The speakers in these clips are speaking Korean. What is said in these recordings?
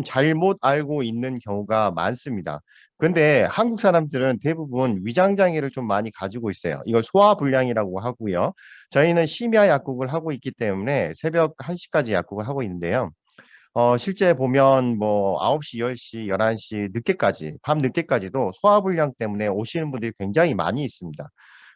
잘못 알고 있는 경우가 많습니다. 근데 한국 사람들은 대부분 위장장애를 좀 많이 가지고 있어요. 이걸 소화불량이라고 하고요. 저희는 심야 약국을 하고 있기 때문에 새벽 1시까지 약국을 하고 있는데요. 실제 보면 뭐 9시, 10시, 11시 늦게까지, 밤 늦게까지도 소화불량 때문에 오시는 분들이 굉장히 많이 있습니다.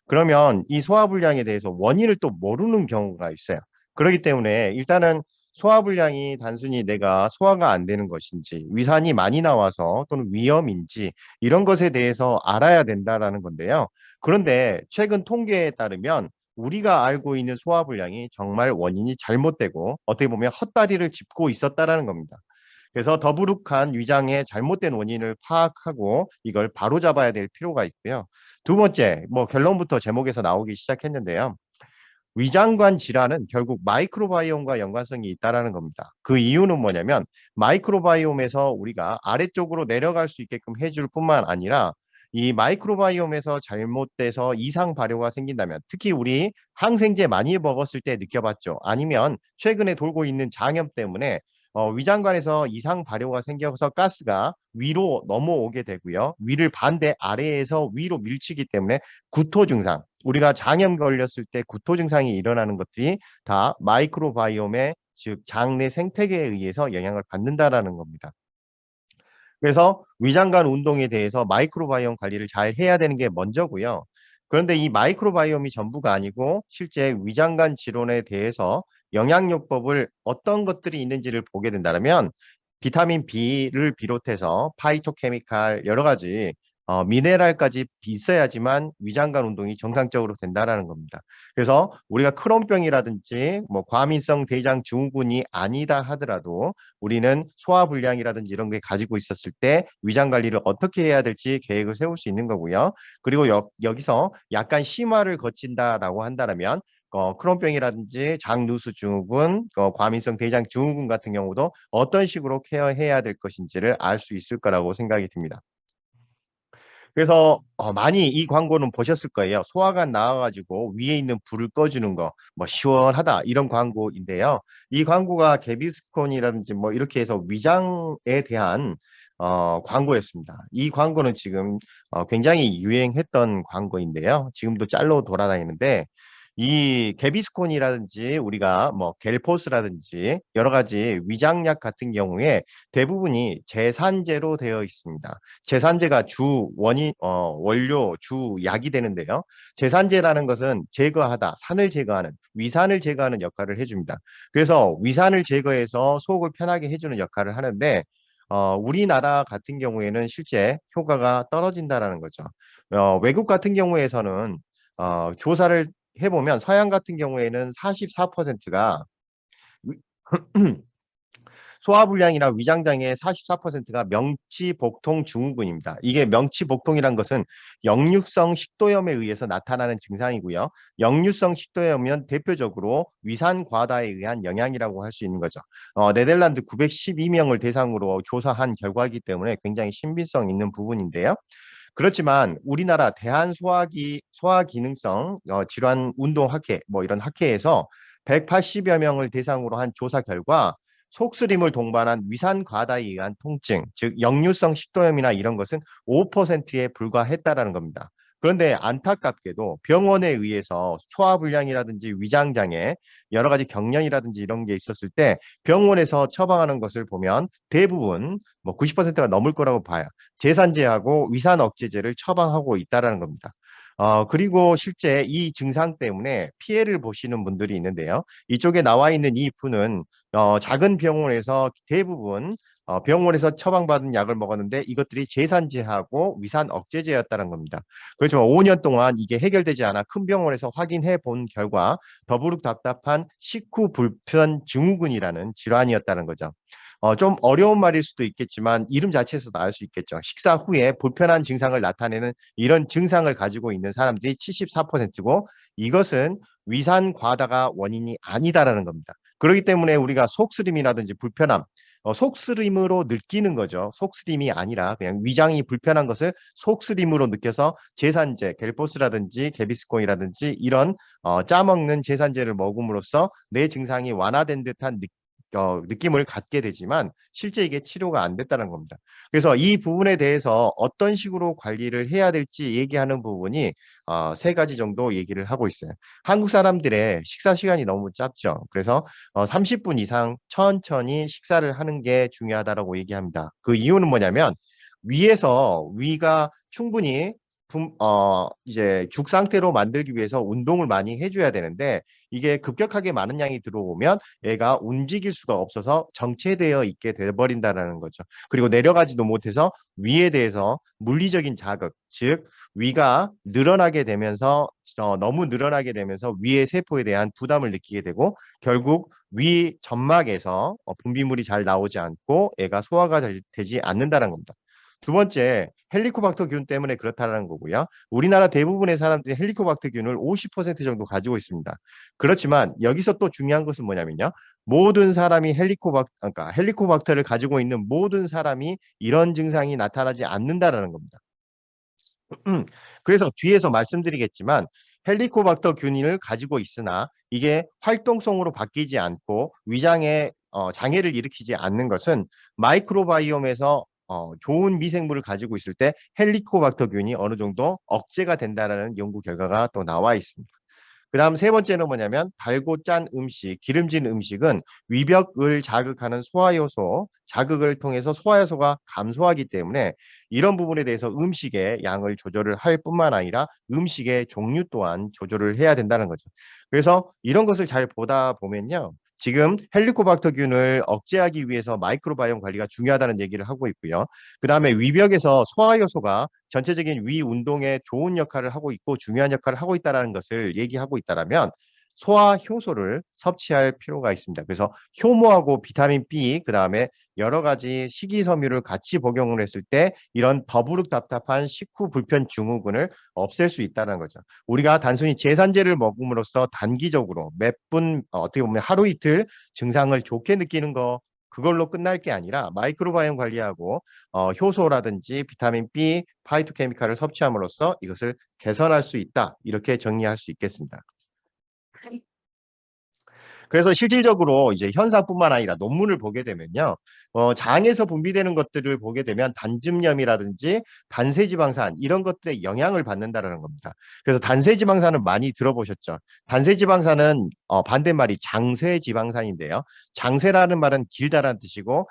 그러면 이 소화불량에 대해서 원인을 또 모르는 경우가 있어요. 그렇기 때문에 일단은 소화불량이 단순히 내가 소화가 안 되는 것인지, 위산이 많이 나와서 또는 위염인지 이런 것에 대해서 알아야 된다라는 건데요. 그런데 최근 통계에 따르면 우리가 알고 있는 소화불량이 정말 원인이 잘못되고 어떻게 보면 헛다리를 짚고 있었다라는 겁니다. 그래서 더부룩한 위장의 잘못된 원인을 파악하고 이걸 바로잡아야 될 필요가 있고요. 두 번째, 뭐 결론부터 제목에서 나오기 시작했는데요. 위장관 질환은 결국 마이크로바이옴과 연관성이 있다라는 겁니다. 그 이유는 뭐냐면 마이크로바이옴에서 우리가 아래쪽으로 내려갈 수 있게끔 해줄 뿐만 아니라 이 마이크로바이옴에서 잘못돼서 이상 발효가 생긴다면 특히 우리 항생제 많이 먹었을 때 느껴봤죠. 아니면 최근에 돌고 있는 장염 때문에 위장관에서 이상 발효가 생겨서 가스가 위로 넘어오게 되고요. 위를 반대 아래에서 위로 밀치기 때문에 구토 증상, 우리가 장염 걸렸을 때 구토 증상이 일어나는 것들이 다 마이크로바이옴의 즉 장내 생태계에 의해서 영향을 받는다라는 겁니다. 그래서 위장관 운동에 대해서 마이크로바이옴 관리를 잘 해야 되는 게 먼저고요. 그런데 이 마이크로바이옴이 전부가 아니고 실제 위장관 질환에 대해서 영양요법을 어떤 것들이 있는지를 보게 된다면 비타민 B를 비롯해서 파이토케미칼 여러 가지 미네랄까지 있어야지만 위장관 운동이 정상적으로 된다라는 겁니다. 그래서 우리가 크론병이라든지 뭐 과민성 대장 증후군이 아니다 하더라도 우리는 소화불량이라든지 이런 게 가지고 있었을 때 위장 관리를 어떻게 해야 될지 계획을 세울 수 있는 거고요. 그리고 여기서 약간 심화를 거친다라고 한다면 크론병이라든지 장누수 증후군, 과민성 대장 증후군 같은 경우도 어떤 식으로 케어해야 될 것인지를 알 수 있을 거라고 생각이 듭니다. 그래서 많이 이 광고는 보셨을 거예요. 소화관 나와가지고 위에 있는 불을 꺼주는 거, 뭐 시원하다 이런 광고인데요. 이 광고가 개비스콘이라든지 뭐 이렇게 해서 위장에 대한 광고였습니다. 이 광고는 지금 굉장히 유행했던 광고인데요. 지금도 짤로 돌아다니는데 이 개비스콘이라든지 우리가 뭐 겔포스라든지 여러 가지 위장약 같은 경우에 대부분이 제산제로 되어 있습니다. 제산제가 주 원인 원료 주 약이 되는데요. 제산제라는 것은 제거하다, 산을 제거하는, 위산을 제거하는 역할을 해줍니다. 그래서 위산을 제거해서 속을 편하게 해주는 역할을 하는데 우리나라 같은 경우에는 실제 효과가 떨어진다라는 거죠. 외국 같은 경우에서는 조사를 해보면 서양 같은 경우에는 44%가 소화불량이나 위장장애의 44%가 명치복통 증후군입니다. 이게 명치복통이란 것은 역류성 식도염에 의해서 나타나는 증상이고요. 역류성 식도염은 대표적으로 위산 과다에 의한 영향이라고 할 수 있는 거죠. 네덜란드 912명을 대상으로 조사한 결과이기 때문에 굉장히 신빙성 있는 부분인데요. 그렇지만 우리나라 소화기능성 질환 운동 학회 뭐 이런 학회에서 180여 명을 대상으로 한 조사 결과 속쓰림을 동반한 위산 과다에 의한 통증, 즉 역류성 식도염이나 이런 것은 5%에 불과했다라는 겁니다. 그런데 안타깝게도 병원에 의해서 소화불량이라든지 위장장애, 여러 가지 경련이라든지 이런 게 있었을 때 병원에서 처방하는 것을 보면 대부분 뭐 90%가 넘을 거라고 봐요. 제산제하고 위산 억제제를 처방하고 있다라는 겁니다. 그리고 실제 이 증상 때문에 피해를 보시는 분들이 있는데요. 이쪽에 나와 있는 이 분은 작은 병원에서 대부분 병원에서 처방받은 약을 먹었는데 이것들이 제산제하고 위산 억제제였다는 겁니다. 그렇지만 5년 동안 이게 해결되지 않아 큰 병원에서 확인해 본 결과 더부룩 답답한 식후 불편 증후군이라는 질환이었다는 거죠. 좀 어려운 말일 수도 있겠지만 이름 자체에서도 알 수 있겠죠. 식사 후에 불편한 증상을 나타내는 이런 증상을 가지고 있는 사람들이 74%고 이것은 위산 과다가 원인이 아니다라는 겁니다. 그렇기 때문에 우리가 속쓰림이라든지 불편함, 속쓰림으로 느끼는 거죠. 속쓰림이 아니라 그냥 위장이 불편한 것을 속쓰림으로 느껴서 제산제, 겔포스라든지 개비스콘이라든지 이런 짜먹는 제산제를 먹음으로써 내 증상이 완화된 듯한 느낌을 갖게 되지만 실제 이게 치료가 안 됐다는 겁니다. 그래서 이 부분에 대해서 어떤 식으로 관리를 해야 될지 얘기하는 부분이 세 가지 정도 얘기를 하고 있어요. 한국 사람들의 식사 시간이 너무 짧죠. 그래서 30분 이상 천천히 식사를 하는 게 중요하다라고 얘기합니다. 그 이유는 뭐냐면 위가 충분히 이제 죽 상태로 만들기 위해서 운동을 많이 해줘야 되는데 이게 급격하게 많은 양이 들어오면 얘가 움직일 수가 없어서 정체되어 있게 돼버린다는 거죠. 그리고 내려가지도 못해서 위에 대해서 물리적인 자극, 즉 위가 늘어나게 되면서 너무 늘어나게 되면서 위의 세포에 대한 부담을 느끼게 되고 결국 위 점막에서 분비물이 잘 나오지 않고 애가 소화가 되지 않는다는 겁니다. 두 번째, 헬리코박터균 때문에 그렇다는 거고요. 우리나라 대부분의 사람들이 헬리코박터균을 50% 정도 가지고 있습니다. 그렇지만 여기서 또 중요한 것은 뭐냐면요. 모든 사람이 그러니까 헬리코박터를 가지고 있는 모든 사람이 이런 증상이 나타나지 않는다라는 겁니다. 그래서 뒤에서 말씀드리겠지만 헬리코박터균을 가지고 있으나 이게 활동성으로 바뀌지 않고 위장에 장애를 일으키지 않는 것은 마이크로바이옴에서 좋은 미생물을 가지고 있을 때 헬리코박터균이 어느 정도 억제가 된다라는 연구 결과가 또 나와 있습니다. 그다음 세 번째는 뭐냐면 달고 짠 음식, 기름진 음식은 위벽을 자극하는 소화효소, 자극을 통해서 소화효소가 감소하기 때문에 이런 부분에 대해서 음식의 양을 조절을 할 뿐만 아니라 음식의 종류 또한 조절을 해야 된다는 거죠. 그래서 이런 것을 잘 보다 보면요. 지금 헬리코박터균을 억제하기 위해서 마이크로바이옴 관리가 중요하다는 얘기를 하고 있고요. 그다음에 위벽에서 소화효소가 전체적인 위 운동에 좋은 역할을 하고 있고 중요한 역할을 하고 있다는 것을 얘기하고 있다라면 소화 효소를 섭취할 필요가 있습니다. 그래서 효모하고 비타민 B 그다음에 여러 가지 식이섬유를 같이 복용을 했을 때 이런 더부룩 답답한 식후 불편 증후군을 없앨 수 있다는 거죠. 우리가 단순히 제산제를 먹음으로써 단기적으로 몇 분 어떻게 보면 하루 이틀 증상을 좋게 느끼는 거 그걸로 끝날 게 아니라 마이크로바이옴 관리하고 효소라든지 비타민 B, 파이토케미칼을 섭취함으로써 이것을 개선할 수 있다. 이렇게 정리할 수 있겠습니다. 그래서 실질적으로 이제 현상뿐만 아니라 논문을 보게 되면요. 장에서 분비되는 것들을 보게 되면 단즙염이라든지 단세지방산 이런 것들에 영향을 받는다라는 겁니다. 그래서 단세지방산은 많이 들어보셨죠? 단세지방산은 반대말이 장세지방산인데요. 장세라는 말은 길다라는 뜻이고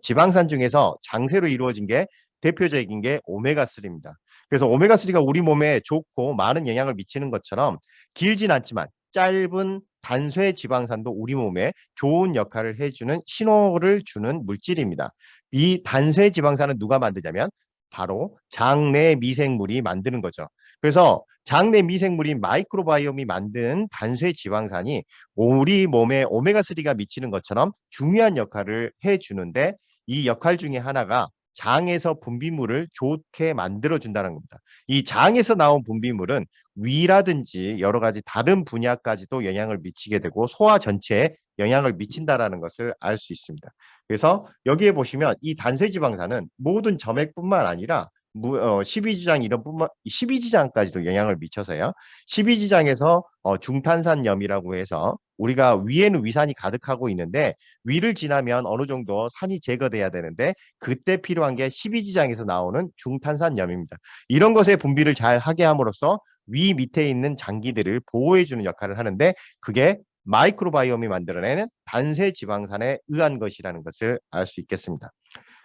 지방산 중에서 장세로 이루어진 게 대표적인 게 오메가3입니다. 그래서 오메가3가 우리 몸에 좋고 많은 영향을 미치는 것처럼 길진 않지만 짧은 단쇄 지방산도 우리 몸에 좋은 역할을 해주는 신호를 주는 물질입니다. 이 단쇄 지방산은 누가 만드냐면 바로 장내 미생물이 만드는 거죠. 그래서 장내 미생물인 마이크로바이옴이 만든 단쇄 지방산이 우리 몸에 오메가3가 미치는 것처럼 중요한 역할을 해주는데 이 역할 중에 하나가 장에서 분비물을 좋게 만들어준다는 겁니다. 이 장에서 나온 분비물은 위라든지 여러 가지 다른 분야까지도 영향을 미치게 되고 소화 전체에 영향을 미친다라는 것을 알 수 있습니다. 그래서 여기에 보시면 이 단세지방산은 모든 점액뿐만 아니라 12지장 이런 뿐만 12지장까지도 영향을 미쳐서요. 12지장에서 중탄산염이라고 해서 우리가 위에는 위산이 가득하고 있는데 위를 지나면 어느 정도 산이 제거돼야 되는데 그때 필요한 게 12지장에서 나오는 중탄산염입니다. 이런 것의 분비를 잘 하게 함으로써 위 밑에 있는 장기들을 보호해주는 역할을 하는데 그게 마이크로바이옴이 만들어내는 단세 지방산에 의한 것이라는 것을 알 수 있겠습니다.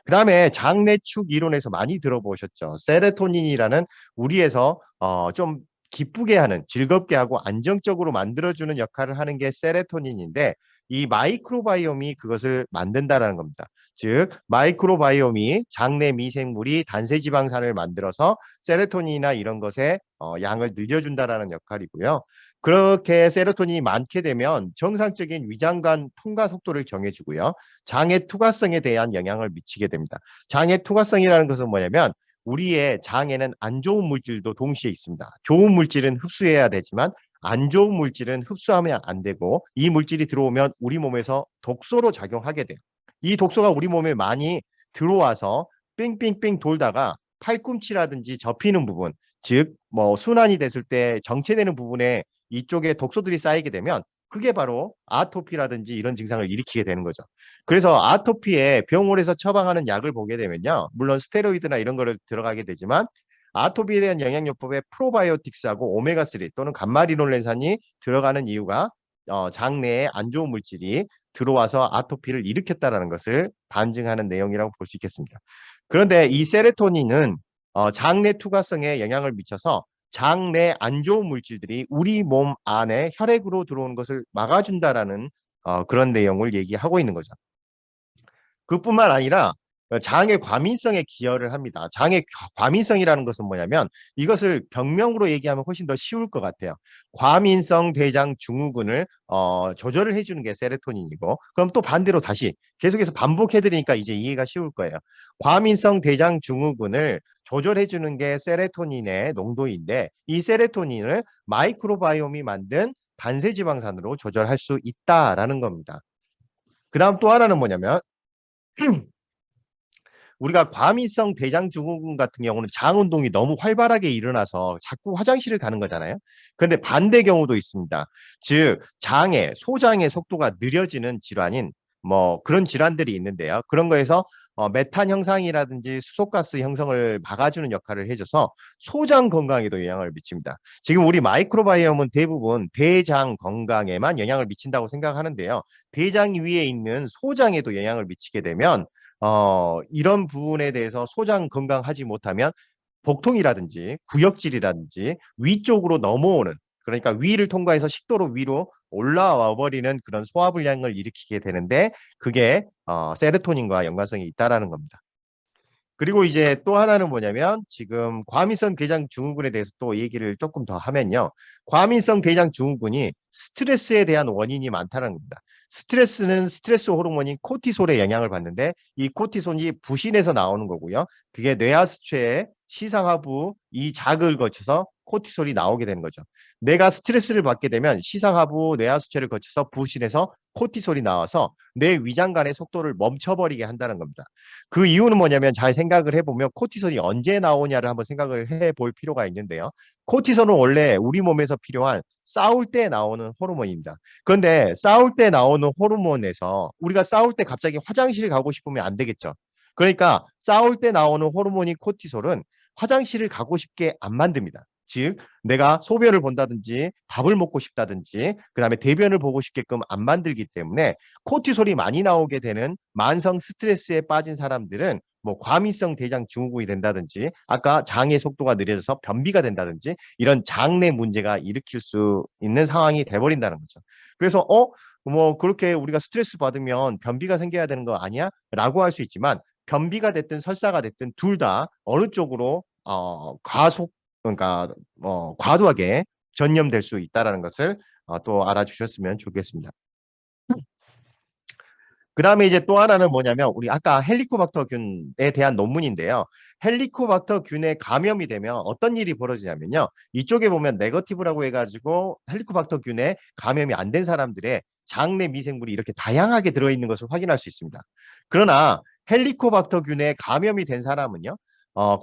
그 다음에 장내축 이론에서 많이 들어보셨죠. 세로토닌이라는 우리에서 좀 기쁘게 하는, 즐겁게 하고 안정적으로 만들어주는 역할을 하는 게 세로토닌인데 이 마이크로바이옴이 그것을 만든다라는 겁니다. 즉 마이크로바이옴이 장내 미생물이 단세지방산을 만들어서 세로토닌이나 이런 것에 양을 늘려준다라는 역할이고요. 그렇게 세로토닌이 많게 되면 정상적인 위장관 통과 속도를 정해주고요. 장의 투과성에 대한 영향을 미치게 됩니다. 장의 투과성이라는 것은 뭐냐면 우리의 장에는 안 좋은 물질도 동시에 있습니다. 좋은 물질은 흡수해야 되지만 안 좋은 물질은 흡수하면 안 되고 이 물질이 들어오면 우리 몸에서 독소로 작용하게 돼요. 이 독소가 우리 몸에 많이 들어와서 삥삥삥 돌다가 팔꿈치라든지 접히는 부분, 즉 뭐 순환이 됐을 때 정체되는 부분에 이쪽에 독소들이 쌓이게 되면 그게 바로 아토피라든지 이런 증상을 일으키게 되는 거죠. 그래서 아토피에 병원에서 처방하는 약을 보게 되면요. 물론 스테로이드나 이런 거를 들어가게 되지만 아토피에 대한 영양요법에 프로바이오틱스하고 오메가3 또는 감마리놀렌산이 들어가는 이유가 장내에 안 좋은 물질이 들어와서 아토피를 일으켰다라는 것을 반증하는 내용이라고 볼 수 있겠습니다. 그런데 이 세로토닌은 장내 투과성에 영향을 미쳐서 장내 안 좋은 물질들이 우리 몸 안에 혈액으로 들어오는 것을 막아준다라는 그런 내용을 얘기하고 있는 거죠. 그뿐만 아니라 장의 과민성에 기여를 합니다. 장의 과민성이라는 것은 뭐냐면 이것을 병명으로 얘기하면 훨씬 더 쉬울 것 같아요. 과민성 대장 증후군을 조절을 해주는 게 세로토닌이고, 그럼 또 반대로 다시 계속해서 반복해드리니까 이제 이해가 쉬울 거예요. 과민성 대장 증후군을 조절해주는 게 세로토닌의 농도인데, 이 세로토닌을 마이크로바이옴이 만든 단세지방산으로 조절할 수 있다라는 겁니다. 그 다음 또 하나는 뭐냐면 우리가 과민성 대장증후군 같은 경우는 장 운동이 너무 활발하게 일어나서 자꾸 화장실을 가는 거잖아요. 그런데 반대 경우도 있습니다. 즉 장의 소장의 속도가 느려지는 질환인 뭐 그런 질환들이 있는데요. 그런 거에서 메탄 형상이라든지 수소가스 형성을 막아주는 역할을 해줘서 소장 건강에도 영향을 미칩니다. 지금 우리 마이크로바이옴은 대부분 대장 건강에만 영향을 미친다고 생각하는데요. 대장 위에 있는 소장에도 영향을 미치게 되면 이런 부분에 대해서 소장 건강하지 못하면 복통이라든지 구역질이라든지 위쪽으로 넘어오는, 그러니까 위를 통과해서 식도로 위로 올라와 버리는 그런 소화불량을 일으키게 되는데 그게 세로토닌과 연관성이 있다라는 겁니다. 그리고 이제 또 하나는 뭐냐면 지금 과민성 대장 증후군에 대해서 또 얘기를 조금 더 하면요. 과민성 대장 증후군이 스트레스에 대한 원인이 많다는 겁니다. 스트레스는 스트레스 호르몬인 코티솔에 영향을 받는데 이 코티솔이 부신에서 나오는 거고요. 그게 뇌하수체의 시상하부 이 작을 거쳐서 코티솔이 나오게 되는 거죠. 내가 스트레스를 받게 되면 시상하부 뇌하수체를 거쳐서 부신에서 코티솔이 나와서 뇌 위장관의 속도를 멈춰버리게 한다는 겁니다. 그 이유는 뭐냐면 잘 생각을 해보면 코티솔이 언제 나오냐를 한번 생각을 해볼 필요가 있는데요. 코티솔은 원래 우리 몸에서 필요한 싸울 때 나오는 호르몬입니다. 그런데 싸울 때 나오는 호르몬에서 우리가 싸울 때 갑자기 화장실 가고 싶으면 안 되겠죠. 그러니까 싸울 때 나오는 호르몬인 코티솔은 화장실을 가고 싶게 안 만듭니다. 즉 내가 소변을 본다든지 밥을 먹고 싶다든지 그다음에 대변을 보고 싶게끔 안 만들기 때문에 코티솔이 많이 나오게 되는 만성 스트레스에 빠진 사람들은 뭐 과민성 대장 증후군이 된다든지 아까 장의 속도가 느려져서 변비가 된다든지 이런 장내 문제가 일으킬 수 있는 상황이 돼버린다는 거죠. 그래서 뭐 그렇게 우리가 스트레스 받으면 변비가 생겨야 되는 거 아니야? 라고 할 수 있지만 변비가 됐든 설사가 됐든 둘 다 어느 쪽으로 과속 그러니까 과도하게 전염될 수 있다라는 것을 또 알아주셨으면 좋겠습니다. 그다음에 이제 또 하나는 뭐냐면 우리 아까 헬리코박터균에 대한 논문인데요. 헬리코박터균에 감염이 되면 어떤 일이 벌어지냐면요. 이쪽에 보면 네거티브라고 해가지고 헬리코박터균에 감염이 안 된 사람들의 장내 미생물이 이렇게 다양하게 들어있는 것을 확인할 수 있습니다. 그러나 헬리코박터균에 감염이 된 사람은요.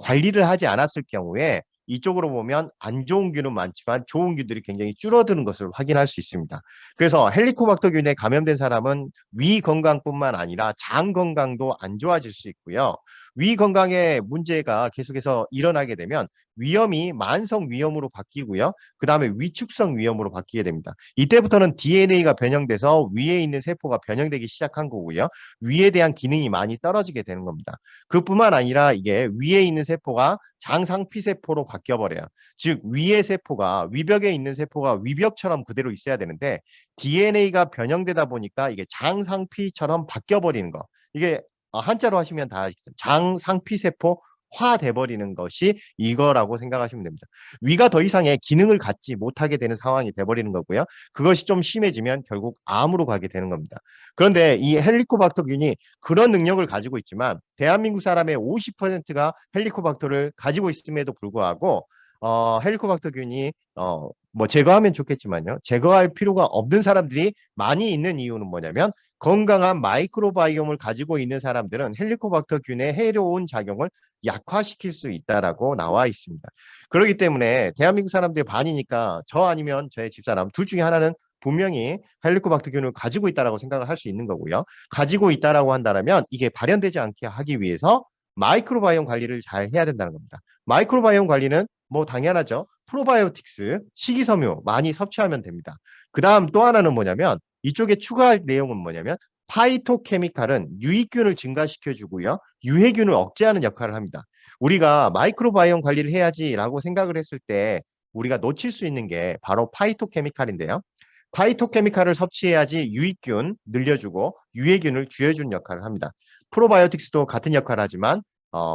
관리를 하지 않았을 경우에 이쪽으로 보면 안 좋은 균은 많지만 좋은 균들이 굉장히 줄어드는 것을 확인할 수 있습니다. 그래서 헬리코박터균에 감염된 사람은 위 건강뿐만 아니라 장 건강도 안 좋아질 수 있고요. 위 건강에 문제가 계속해서 일어나게 되면 위염이 만성 위염으로 바뀌고요. 그 다음에 위축성 위염으로 바뀌게 됩니다. 이때부터는 DNA가 변형돼서 위에 있는 세포가 변형되기 시작한 거고요. 위에 대한 기능이 많이 떨어지게 되는 겁니다. 그뿐만 아니라 이게 위에 있는 세포가 장상피 세포로 바뀌어 버려요. 즉 위의 세포가 위벽에 있는 세포가 위벽처럼 그대로 있어야 되는데 DNA가 변형되다 보니까 이게 장상피처럼 바뀌어 버리는 거. 이게 한자로 하시면 다 장상피 세포 화돼 버리는 것이 이거라고 생각하시면 됩니다. 위가 더 이상의 기능을 갖지 못하게 되는 상황이 돼 버리는 거고요. 그것이 좀 심해지면 결국 암으로 가게 되는 겁니다. 그런데 이 헬리코박터균이 그런 능력을 가지고 있지만 대한민국 사람의 50%가 헬리코박터를 가지고 있음에도 불구하고 헬리코박터균이 뭐 제거하면 좋겠지만요. 제거할 필요가 없는 사람들이 많이 있는 이유는 뭐냐면 건강한 마이크로바이옴을 가지고 있는 사람들은 헬리코박터균의 해로운 작용을 약화시킬 수 있다라고 나와 있습니다. 그렇기 때문에 대한민국 사람들의 반이니까 저 아니면 저의 집사람 둘 중에 하나는 분명히 헬리코박터균을 가지고 있다라고 생각을 할 수 있는 거고요. 가지고 있다라고 한다면 이게 발현되지 않게 하기 위해서 마이크로바이옴 관리를 잘 해야 된다는 겁니다. 마이크로바이옴 관리는 뭐 당연하죠. 프로바이오틱스, 식이섬유 많이 섭취하면 됩니다. 그 다음 또 하나는 뭐냐면 이쪽에 추가할 내용은 뭐냐면 파이토케미칼은 유익균을 증가시켜주고요. 유해균을 억제하는 역할을 합니다. 우리가 마이크로바이옴 관리를 해야지라고 생각을 했을 때 우리가 놓칠 수 있는 게 바로 파이토케미칼인데요. 파이토케미칼을 섭취해야지 유익균 늘려주고 유해균을 줄여주는 역할을 합니다. 프로바이오틱스도 같은 역할을 하지만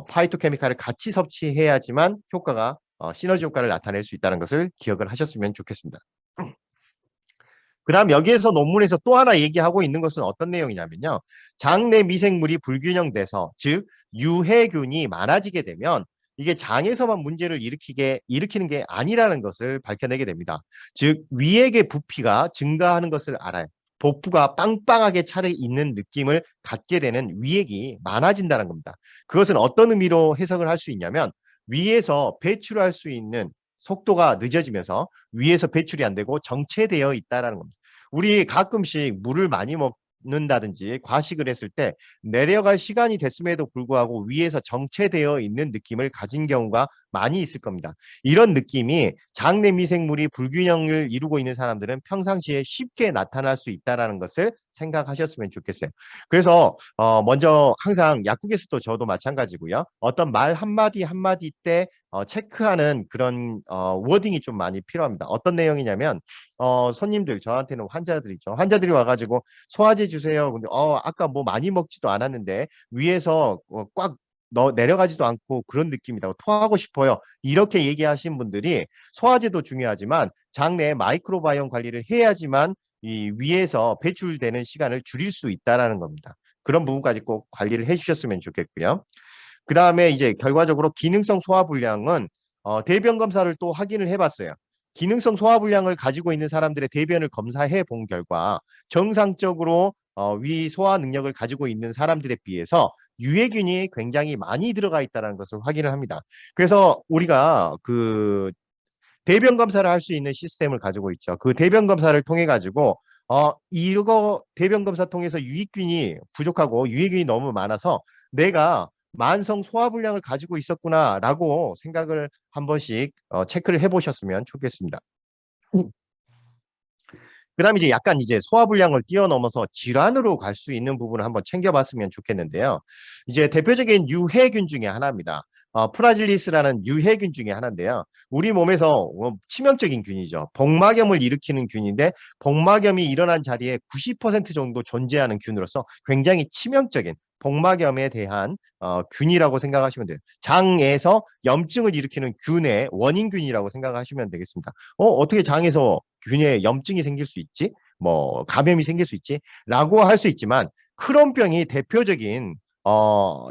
파이토케미칼을 같이 섭취해야지만 효과가 시너지 효과를 나타낼 수 있다는 것을 기억을 하셨으면 좋겠습니다. 그다음 여기에서 논문에서 또 하나 얘기하고 있는 것은 어떤 내용이냐면요. 장내 미생물이 불균형돼서 즉 유해균이 많아지게 되면 이게 장에서만 문제를 일으키는 게 아니라는 것을 밝혀내게 됩니다. 즉 위액의 부피가 증가하는 것을 알아요. 복부가 빵빵하게 차려 있는 느낌을 갖게 되는 위액이 많아진다는 겁니다. 그것은 어떤 의미로 해석을 할 수 있냐면 위에서 배출할 수 있는 속도가 늦어지면서 위에서 배출이 안 되고 정체되어 있다라는 겁니다. 우리 가끔씩 물을 많이 먹는다든지 과식을 했을 때 내려갈 시간이 됐음에도 불구하고 위에서 정체되어 있는 느낌을 가진 경우가 많이 있을 겁니다. 이런 느낌이 장내 미생물이 불균형을 이루고 있는 사람들은 평상시에 쉽게 나타날 수 있다는 것을 생각하셨으면 좋겠어요. 그래서 먼저 항상 약국에서도 저도 마찬가지고요. 어떤 말 한마디 한마디 때 체크하는 그런 워딩이 좀 많이 필요합니다. 어떤 내용이냐면 손님들 저한테는 환자들이죠. 환자들이 와가지고 소화제 주세요. 근데 아까 뭐 많이 먹지도 않았는데 위에서 꽉 내려가지도 않고 그런 느낌이다. 토하고 싶어요. 이렇게 얘기하신 분들이 소화제도 중요하지만 장내 마이크로바이옴 관리를 해야지만 이 위에서 배출되는 시간을 줄일 수 있다라는 겁니다. 그런 부분까지 꼭 관리를 해주셨으면 좋겠고요. 그 다음에 이제 결과적으로 기능성 소화불량은 대변 검사를 또 확인을 해봤어요. 기능성 소화불량을 가지고 있는 사람들의 대변을 검사해 본 결과 정상적으로 위 소화 능력을 가지고 있는 사람들에 비해서 유해균이 굉장히 많이 들어가 있다는 것을 확인을 합니다. 그래서 우리가 그 대변 검사를 할 수 있는 시스템을 가지고 있죠. 그 대변 검사를 통해 가지고 이거 대변 검사 통해서 유익균이 부족하고 유해균이 너무 많아서 내가 만성 소화불량을 가지고 있었구나라고 생각을 한 번씩 체크를 해보셨으면 좋겠습니다. 그다음에 이제 약간 이제 소화불량을 뛰어넘어서 질환으로 갈 수 있는 부분을 한번 챙겨봤으면 좋겠는데요. 이제 대표적인 유해균 중에 하나입니다. 프라질리스라는 유해균 중에 하나인데요. 우리 몸에서 치명적인 균이죠. 복막염을 일으키는 균인데 복막염이 일어난 자리에 90% 정도 존재하는 균으로서 굉장히 치명적인 복막염에 대한 균이라고 생각하시면 돼요. 장에서 염증을 일으키는 균의 원인균이라고 생각하시면 되겠습니다. 어떻게 장에서 균에 염증이 생길 수 있지? 뭐 감염이 생길 수 있지? 라고 할 수 있지만 크론병이 대표적인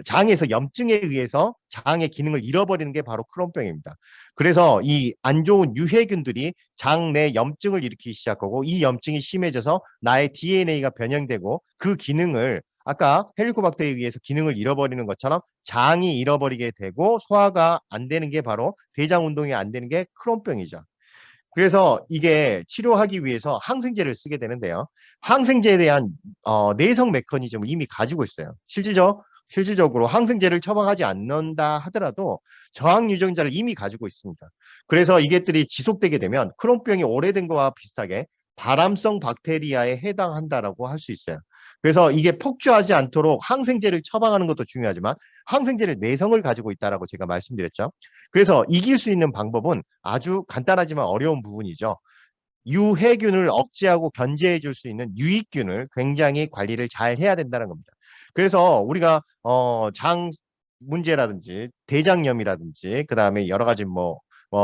장에서 염증에 의해서 장의 기능을 잃어버리는 게 바로 크론병입니다. 그래서 이 안 좋은 유해균들이 장 내 염증을 일으키기 시작하고 이 염증이 심해져서 나의 DNA가 변형되고 그 기능을 아까 헬리코박터에 의해서 기능을 잃어버리는 것처럼 장이 잃어버리게 되고 소화가 안 되는 게 바로 대장 운동이 안 되는 게 크론병이죠. 그래서 이게 치료하기 위해서 항생제를 쓰게 되는데요. 항생제에 대한 내성 메커니즘을 이미 가지고 있어요. 실질적으로 항생제를 처방하지 않는다 하더라도 저항 유전자를 이미 가지고 있습니다. 그래서 이것들이 지속되게 되면 크론병이 오래된 거와 비슷하게 발암성 박테리아에 해당한다라고 할 수 있어요. 그래서 이게 폭주하지 않도록 항생제를 처방하는 것도 중요하지만 항생제를 내성을 가지고 있다라고 제가 말씀드렸죠. 그래서 이길 수 있는 방법은 아주 간단하지만 어려운 부분이죠. 유해균을 억제하고 견제해 줄 수 있는 유익균을 굉장히 관리를 잘 해야 된다는 겁니다. 그래서 우리가 장 문제라든지 대장염이라든지 그다음에 여러 가지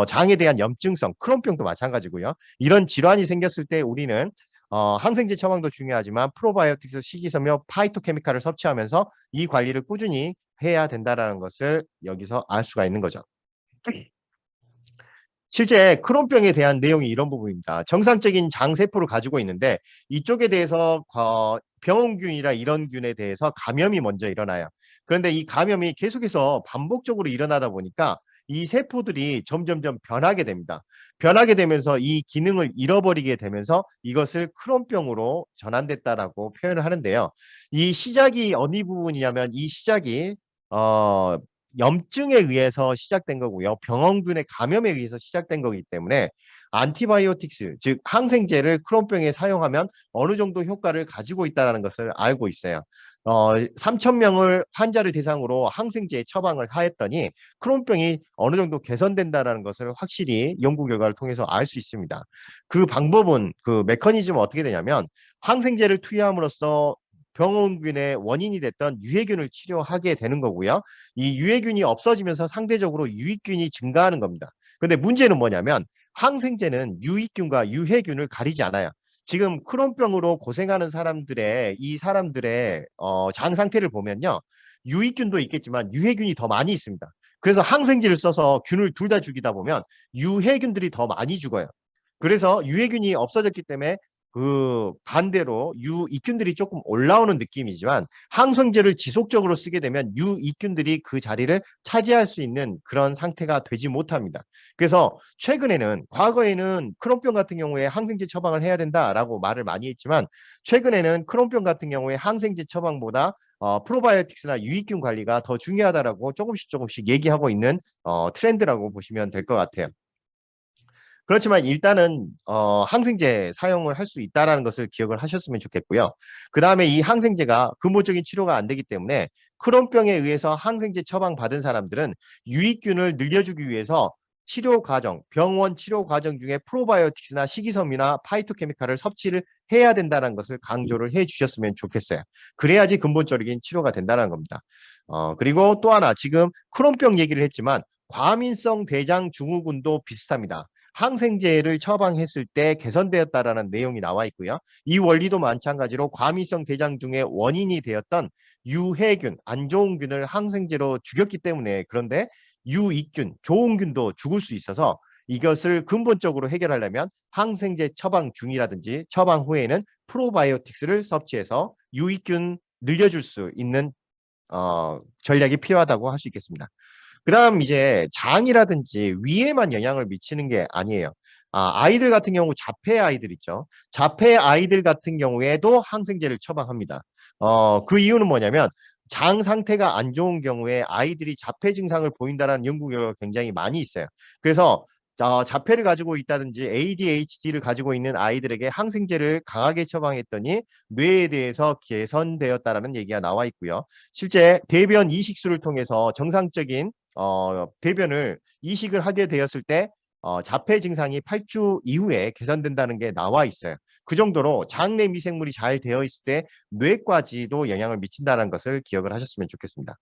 장에 대한 염증성 크론병도 마찬가지고요. 이런 질환이 생겼을 때 우리는 항생제 처방도 중요하지만 프로바이오틱스 식이섬유 파이토케미칼을 섭취하면서 이 관리를 꾸준히 해야 된다는 것을 여기서 알 수가 있는 거죠. 실제 크론병에 대한 내용이 이런 부분입니다. 정상적인 장세포를 가지고 있는데 이쪽에 대해서 병원균이나 이런 균에 대해서 감염이 먼저 일어나요. 그런데 이 감염이 계속해서 반복적으로 일어나다 보니까 이 세포들이 점점점 변하게 됩니다. 변하게 되면서 이 기능을 잃어버리게 되면서 이것을 크론병으로 전환됐다라고 표현을 하는데요. 이 시작이 어느 부분이냐면 이 시작이 어, 염증에 의해서 시작된 거고요. 병원균의 감염에 의해서 시작된 거기 때문에 안티바이오틱스, 즉 항생제를 크론병에 사용하면 어느 정도 효과를 가지고 있다는 것을 알고 있어요. 3천 명을 환자를 대상으로 항생제 처방을 하였더니 크론병이 어느 정도 개선된다라는 것을 확실히 연구 결과를 통해서 알 수 있습니다. 그 방법은 그 메커니즘은 어떻게 되냐면 항생제를 투여함으로써 병원균의 원인이 됐던 유해균을 치료하게 되는 거고요. 이 유해균이 없어지면서 상대적으로 유익균이 증가하는 겁니다. 근데 문제는 뭐냐면 항생제는 유익균과 유해균을 가리지 않아요. 지금 크론병으로 고생하는 사람들의 이 사람들의 장 상태를 보면요. 유익균도 있겠지만 유해균이 더 많이 있습니다. 그래서 항생제를 써서 균을 둘 다 죽이다 보면 유해균들이 더 많이 죽어요. 그래서 유해균이 없어졌기 때문에 그 반대로 유익균들이 조금 올라오는 느낌이지만 항생제를 지속적으로 쓰게 되면 유익균들이 그 자리를 차지할 수 있는 그런 상태가 되지 못합니다. 그래서 최근에는 과거에는 크론병 같은 경우에 항생제 처방을 해야 된다라고 말을 많이 했지만 최근에는 크론병 같은 경우에 항생제 처방보다 프로바이오틱스나 유익균 관리가 더 중요하다라고 조금씩 얘기하고 있는 트렌드라고 보시면 될 것 같아요. 그렇지만 일단은 항생제 사용을 할 수 있다라는 것을 기억을 하셨으면 좋겠고요. 그 다음에 이 항생제가 근본적인 치료가 안 되기 때문에 크론병에 의해서 항생제 처방 받은 사람들은 유익균을 늘려주기 위해서 치료 과정, 병원 치료 과정 중에 프로바이오틱스나 식이섬유나 파이토케미칼을 섭취를 해야 된다는 것을 강조를 해 주셨으면 좋겠어요. 그래야지 근본적인 치료가 된다는 겁니다. 그리고 또 하나 지금 크론병 얘기를 했지만 과민성 대장 증후군도 비슷합니다. 항생제를 처방했을 때 개선되었다라는 내용이 나와 있고요. 이 원리도 마찬가지로 과민성 대장증의 원인이 되었던 유해균, 안 좋은 균을 항생제로 죽였기 때문에 그런데 유익균, 좋은 균도 죽을 수 있어서 이것을 근본적으로 해결하려면 항생제 처방 중이라든지 처방 후에는 프로바이오틱스를 섭취해서 유익균 늘려줄 수 있는 전략이 필요하다고 할 수 있겠습니다. 그다음 이제 장이라든지 위에만 영향을 미치는 게 아니에요. 아이들 같은 경우 자폐 아이들 있죠. 자폐 아이들 같은 경우에도 항생제를 처방합니다. 그 이유는 뭐냐면 장 상태가 안 좋은 경우에 아이들이 자폐 증상을 보인다는 연구 결과가 굉장히 많이 있어요. 그래서 자폐를 가지고 있다든지 ADHD를 가지고 있는 아이들에게 항생제를 강하게 처방했더니 뇌에 대해서 개선되었다라는 얘기가 나와 있고요. 실제 대변 이식술을 통해서 정상적인 대변을 이식을 하게 되었을 때 자폐 증상이 8주 이후에 개선된다는 게 나와 있어요. 그 정도로 장내 미생물이 잘 되어 있을 때 뇌까지도 영향을 미친다는 것을 기억을 하셨으면 좋겠습니다.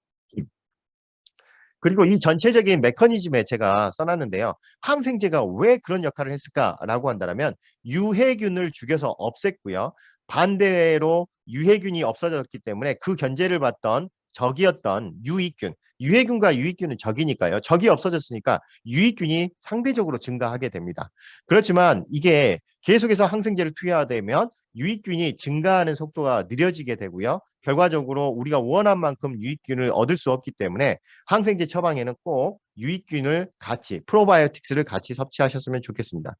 그리고 이 전체적인 메커니즘에 제가 써놨는데요. 항생제가 왜 그런 역할을 했을까라고 한다면 유해균을 죽여서 없앴고요. 반대로 유해균이 없어졌기 때문에 그 견제를 받던 적이었던 유익균, 유해균과 유익균은 적이니까요. 적이 없어졌으니까 유익균이 상대적으로 증가하게 됩니다. 그렇지만 이게 계속해서 항생제를 투여하되면 유익균이 증가하는 속도가 느려지게 되고요. 결과적으로 우리가 원한 만큼 유익균을 얻을 수 없기 때문에 항생제 처방에는 꼭 유익균을 같이 프로바이오틱스를 같이 섭취하셨으면 좋겠습니다.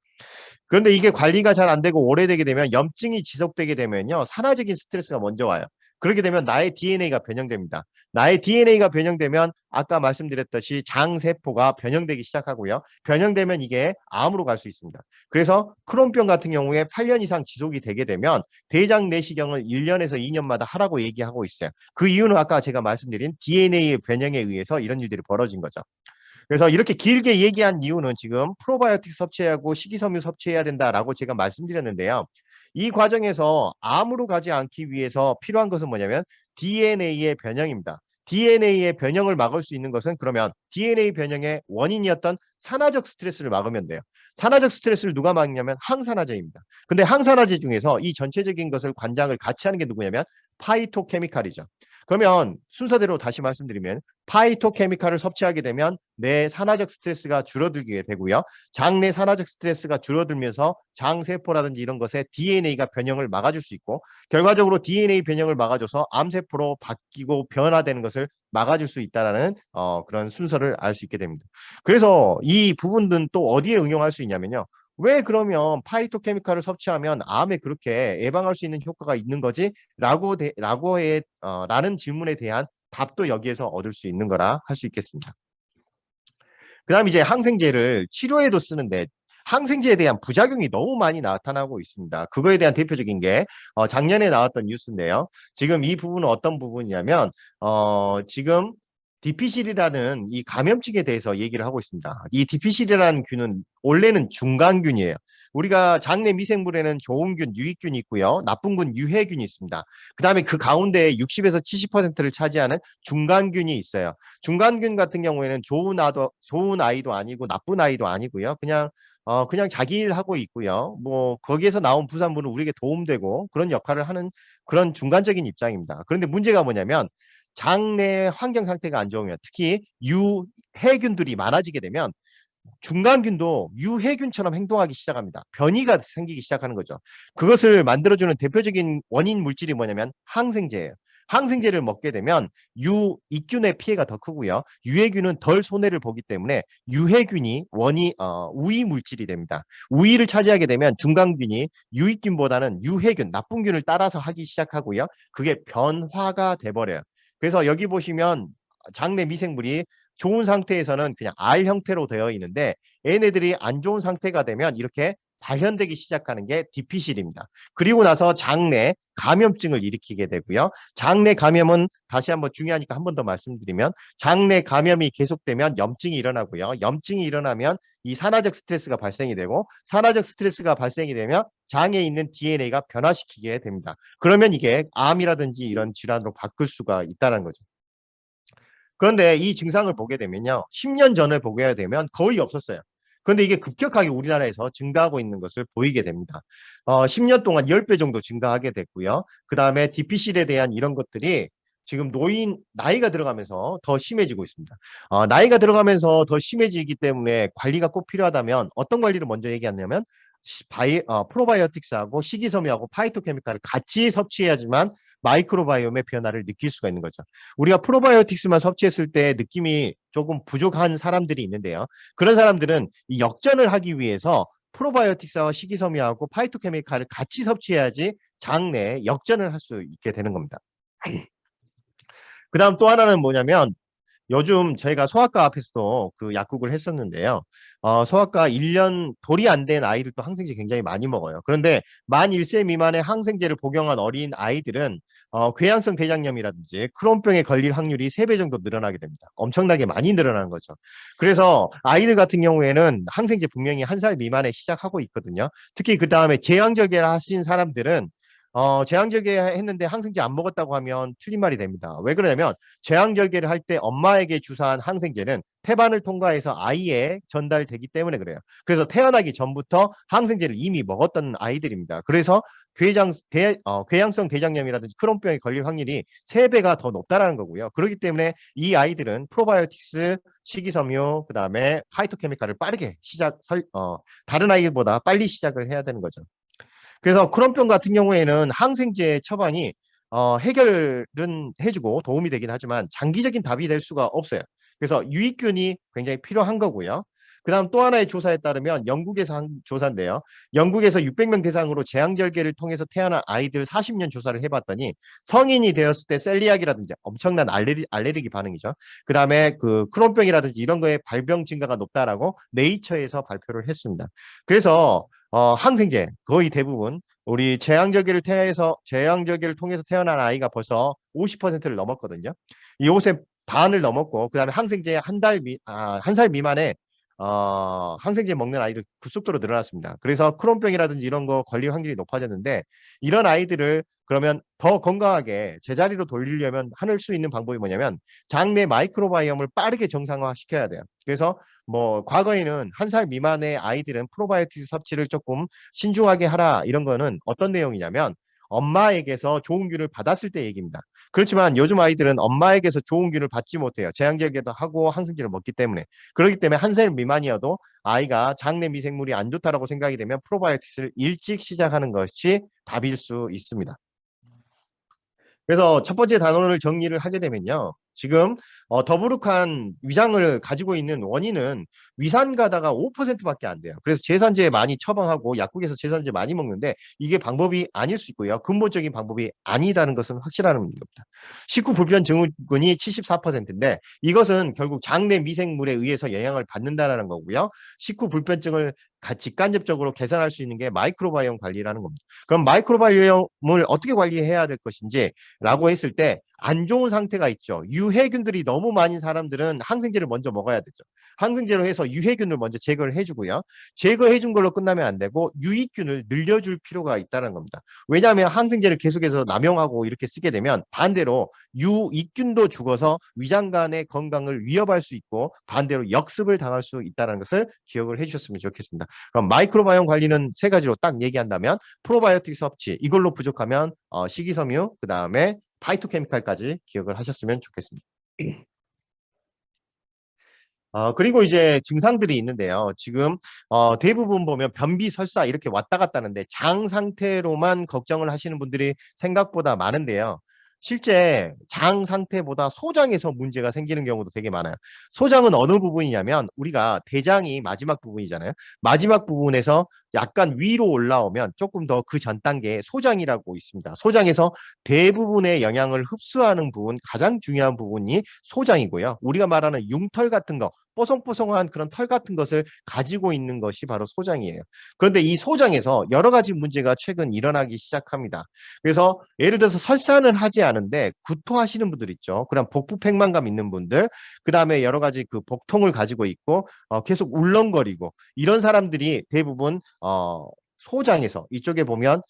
그런데 이게 관리가 잘 안 되고 오래되게 되면 염증이 지속되게 되면요. 산화적인 스트레스가 먼저 와요. 그렇게 되면 나의 DNA가 변형됩니다. 나의 DNA가 변형되면 아까 말씀드렸듯이 장세포가 변형되기 시작하고요. 변형되면 이게 암으로 갈 수 있습니다. 그래서 크론병 같은 경우에 8년 이상 지속이 되게 되면 대장 내시경을 1년에서 2년마다 하라고 얘기하고 있어요. 그 이유는 아까 제가 말씀드린 DNA의 변형에 의해서 이런 일들이 벌어진 거죠. 그래서 이렇게 길게 얘기한 이유는 지금 프로바이오틱 섭취하고 식이섬유 섭취해야 된다라고 제가 말씀드렸는데요. 이 과정에서 암으로 가지 않기 위해서 필요한 것은 뭐냐면 DNA의 변형입니다. DNA의 변형을 막을 수 있는 것은 그러면 DNA 변형의 원인이었던 산화적 스트레스를 막으면 돼요. 산화적 스트레스를 누가 막냐면 항산화제입니다. 근데 항산화제 중에서 이 전체적인 것을 관장을 같이 하는 게 누구냐면 파이토케미칼이죠. 그러면 순서대로 다시 말씀드리면 파이토케미칼을 섭취하게 되면 내 산화적 스트레스가 줄어들게 되고요. 장 내 산화적 스트레스가 줄어들면서 장세포라든지 이런 것에 DNA가 변형을 막아줄 수 있고 결과적으로 DNA 변형을 막아줘서 암세포로 바뀌고 변화되는 것을 막아줄 수 있다라는 그런 순서를 알 수 있게 됩니다. 그래서 이 부분은 또 어디에 응용할 수 있냐면요. 왜 그러면 파이토케미칼을 섭취하면 암에 그렇게 예방할 수 있는 효과가 있는 거지? 라는 질문에 대한 답도 여기에서 얻을 수 있는 거라 할 수 있겠습니다. 그다음 이제 항생제를 치료에도 쓰는데 항생제에 대한 부작용이 너무 많이 나타나고 있습니다. 그거에 대한 대표적인 게 작년에 나왔던 뉴스인데요. 지금 이 부분은 어떤 부분이냐면 지금 디피실이라는 이 감염증에 대해서 얘기를 하고 있습니다. 이 디피실이라는 균은 원래는 중간균이에요. 우리가 장내 미생물에는 좋은 균, 유익균이 있고요. 나쁜 균, 유해균이 있습니다. 그다음에 그 가운데 60에서 70%를 차지하는 중간균이 있어요. 중간균 같은 경우에는 좋은 아이도 아니고 나쁜 아이도 아니고요. 그냥 자기 일 하고 있고요. 뭐 거기에서 나온 부산물은 우리에게 도움되고 그런 역할을 하는 그런 중간적인 입장입니다. 그런데 문제가 뭐냐면 장내 환경 상태가 안 좋으면 특히 유해균들이 많아지게 되면 중간균도 유해균처럼 행동하기 시작합니다. 변이가 생기기 시작하는 거죠. 그것을 만들어주는 대표적인 원인 물질이 뭐냐면 항생제예요. 항생제를 먹게 되면 유익균의 피해가 더 크고요. 유해균은 덜 손해를 보기 때문에 유해균이 우위 물질이 됩니다. 우위를 차지하게 되면 중간균이 유익균보다는 유해균, 나쁜 균을 따라서 하기 시작하고요. 그게 변화가 돼버려요. 그래서 여기 보시면 장내 미생물이 좋은 상태에서는 그냥 알 형태로 되어 있는데 얘네들이 안 좋은 상태가 되면 이렇게 발현되기 시작하는 게 디피실입니다. 그리고 나서 장내 감염증을 일으키게 되고요. 장내 감염은 다시 한번 중요하니까 한 번 더 말씀드리면 장내 감염이 계속되면 염증이 일어나고요. 염증이 일어나면 이 산화적 스트레스가 발생이 되고 산화적 스트레스가 발생이 되면 장에 있는 DNA가 변화시키게 됩니다. 그러면 이게 암이라든지 이런 질환으로 바뀔 수가 있다는 거죠. 그런데 이 증상을 보게 되면요. 10년 전에 보게 되면 거의 없었어요. 그런데 이게 급격하게 우리나라에서 증가하고 있는 것을 보이게 됩니다. 10년 동안 10배 정도 증가하게 됐고요. 그 다음에 DP실에 대한 이런 것들이 지금 나이가 들어가면서 더 심해지고 있습니다. 나이가 들어가면서 더 심해지기 때문에 관리가 꼭 필요하다면 어떤 관리를 먼저 얘기하냐면 프로바이오틱스하고 식이섬유하고 파이토케미칼을 같이 섭취해야지만 마이크로바이옴의 변화를 느낄 수가 있는 거죠. 우리가 프로바이오틱스만 섭취했을 때 느낌이 조금 부족한 사람들이 있는데요. 그런 사람들은 이 역전을 하기 위해서 프로바이오틱스와 식이섬유하고 파이토케미칼을 같이 섭취해야지 장내 역전을 할 수 있게 되는 겁니다. 그 다음 또 하나는 뭐냐면 요즘 저희가 소아과 앞에서도 그 약국을 했었는데요. 소아과 1년 돌이 안 된 아이들도 항생제 굉장히 많이 먹어요. 그런데 만 1세 미만의 항생제를 복용한 어린 아이들은 궤양성 대장염이라든지 크론병에 걸릴 확률이 3배 정도 늘어나게 됩니다. 엄청나게 많이 늘어나는 거죠. 그래서 아이들 같은 경우에는 항생제 분명히 1살 미만에 시작하고 있거든요. 특히 그 다음에 제왕절개를 하신 사람들은 제왕절개 했는데 항생제 안 먹었다고 하면 틀린 말이 됩니다. 왜 그러냐면 제왕절개를 할 때 엄마에게 주사한 항생제는 태반을 통과해서 아이에 전달되기 때문에 그래요. 그래서 태어나기 전부터 항생제를 이미 먹었던 아이들입니다. 그래서 궤양성 대장염이라든지 크론병에 걸릴 확률이 3배가 더 높다라는 거고요. 그렇기 때문에 이 아이들은 프로바이오틱스, 식이섬유, 그다음에 파이토케미칼을 빠르게 다른 아이들보다 빨리 시작을 해야 되는 거죠. 그래서 크론병 같은 경우에는 항생제 처방이 해결은 해주고 도움이 되긴 하지만 장기적인 답이 될 수가 없어요. 그래서 유익균이 굉장히 필요한 거고요. 그다음 또 하나의 조사에 따르면 영국에서 한 조사인데요. 영국에서 600명 대상으로 제왕절개를 통해서 태어난 아이들 40년 조사를 해봤더니 성인이 되었을 때 셀리악이라든지 엄청난 알레르기 반응이죠. 그다음에 그 크론병이라든지 이런 거에 발병 증가가 높다라고 네이처에서 발표를 했습니다. 그래서 항생제 거의 대부분 우리 제왕절개를 통해서 태어난 아이가 벌써 50%를 넘었거든요. 이 옷의 반을 넘었고 그다음에 항생제 한 살 미만의 항생제 먹는 아이들 급속도로 늘어났습니다. 그래서 크론병이라든지 이런 거 걸릴 확률이 높아졌는데 이런 아이들을 그러면 더 건강하게 제자리로 돌리려면 할 수 있는 방법이 뭐냐면 장내 마이크로바이옴을 빠르게 정상화 시켜야 돼요. 그래서 뭐 과거에는 1살 미만의 아이들은 프로바이오틱스 섭취를 조금 신중하게 하라 이런 거는 어떤 내용이냐면 엄마에게서 좋은 균을 받았을 때 얘기입니다. 그렇지만 요즘 아이들은 엄마에게서 좋은 균을 받지 못해요. 제왕절개도 하고 항생제를 먹기 때문에. 그렇기 때문에 한 살 미만이어도 아이가 장내 미생물이 안 좋다라고 생각이 되면 프로바이오틱스를 일찍 시작하는 것이 답일 수 있습니다. 그래서 첫 번째 단원을 정리를 하게 되면요. 지금 더부룩한 위장을 가지고 있는 원인은 위산가다가 5%밖에 안 돼요. 그래서 제산제 많이 처방하고 약국에서 제산제 많이 먹는데 이게 방법이 아닐 수 있고요. 근본적인 방법이 아니다는 것은 확실한 겁니다. 식후 불편 증후군이 74%인데 이것은 결국 장내 미생물에 의해서 영향을 받는다는 거고요. 식후 불편증을 직간접적으로 개선할 수 있는 게 마이크로바이옴 관리라는 겁니다. 그럼 마이크로바이옴을 어떻게 관리해야 될 것인지 라고 했을 때 안 좋은 상태가 있죠. 유해균들이 너무 많은 사람들은 항생제를 먼저 먹어야 되죠. 항생제로 해서 유해균을 먼저 제거를 해주고요. 제거해 준 걸로 끝나면 안 되고 유익균을 늘려줄 필요가 있다는 겁니다. 왜냐하면 항생제를 계속해서 남용하고 이렇게 쓰게 되면 반대로 유익균도 죽어서 위장관의 건강을 위협할 수 있고 반대로 역습을 당할 수 있다는 것을 기억을 해주셨으면 좋겠습니다. 그럼 마이크로바이옴 관리는 세 가지로 딱 얘기한다면 프로바이오틱 섭취 이걸로 부족하면 식이섬유 그 다음에 파이토케미칼까지 기억을 하셨으면 좋겠습니다. 그리고 이제 증상들이 있는데요. 지금 대부분 보면 변비, 설사 이렇게 왔다 갔다 하는데 장 상태로만 걱정을 하시는 분들이 생각보다 많은데요. 실제 장 상태보다 소장에서 문제가 생기는 경우도 되게 많아요. 소장은 어느 부분이냐면 우리가 대장이 마지막 부분이잖아요. 마지막 부분에서 약간 위로 올라오면 조금 더 그 전 단계에 소장이라고 있습니다. 소장에서 대부분의 영양을 흡수하는 부분, 가장 중요한 부분이 소장이고요. 우리가 말하는 융털 같은 거, 뽀송뽀송한 그런 털 같은 것을 가지고 있는 것이 바로 소장이에요. 그런데 이 소장에서 여러 가지 문제가 최근 일어나기 시작합니다. 그래서 예를 들어서 설사는 하지 않은데 구토하시는 분들 있죠. 그럼 복부 팽만감 있는 분들, 그 다음에 여러 가지 그 복통을 가지고 있고 계속 울렁거리고 이런 사람들이 대부분 소장에서 이쪽에 보면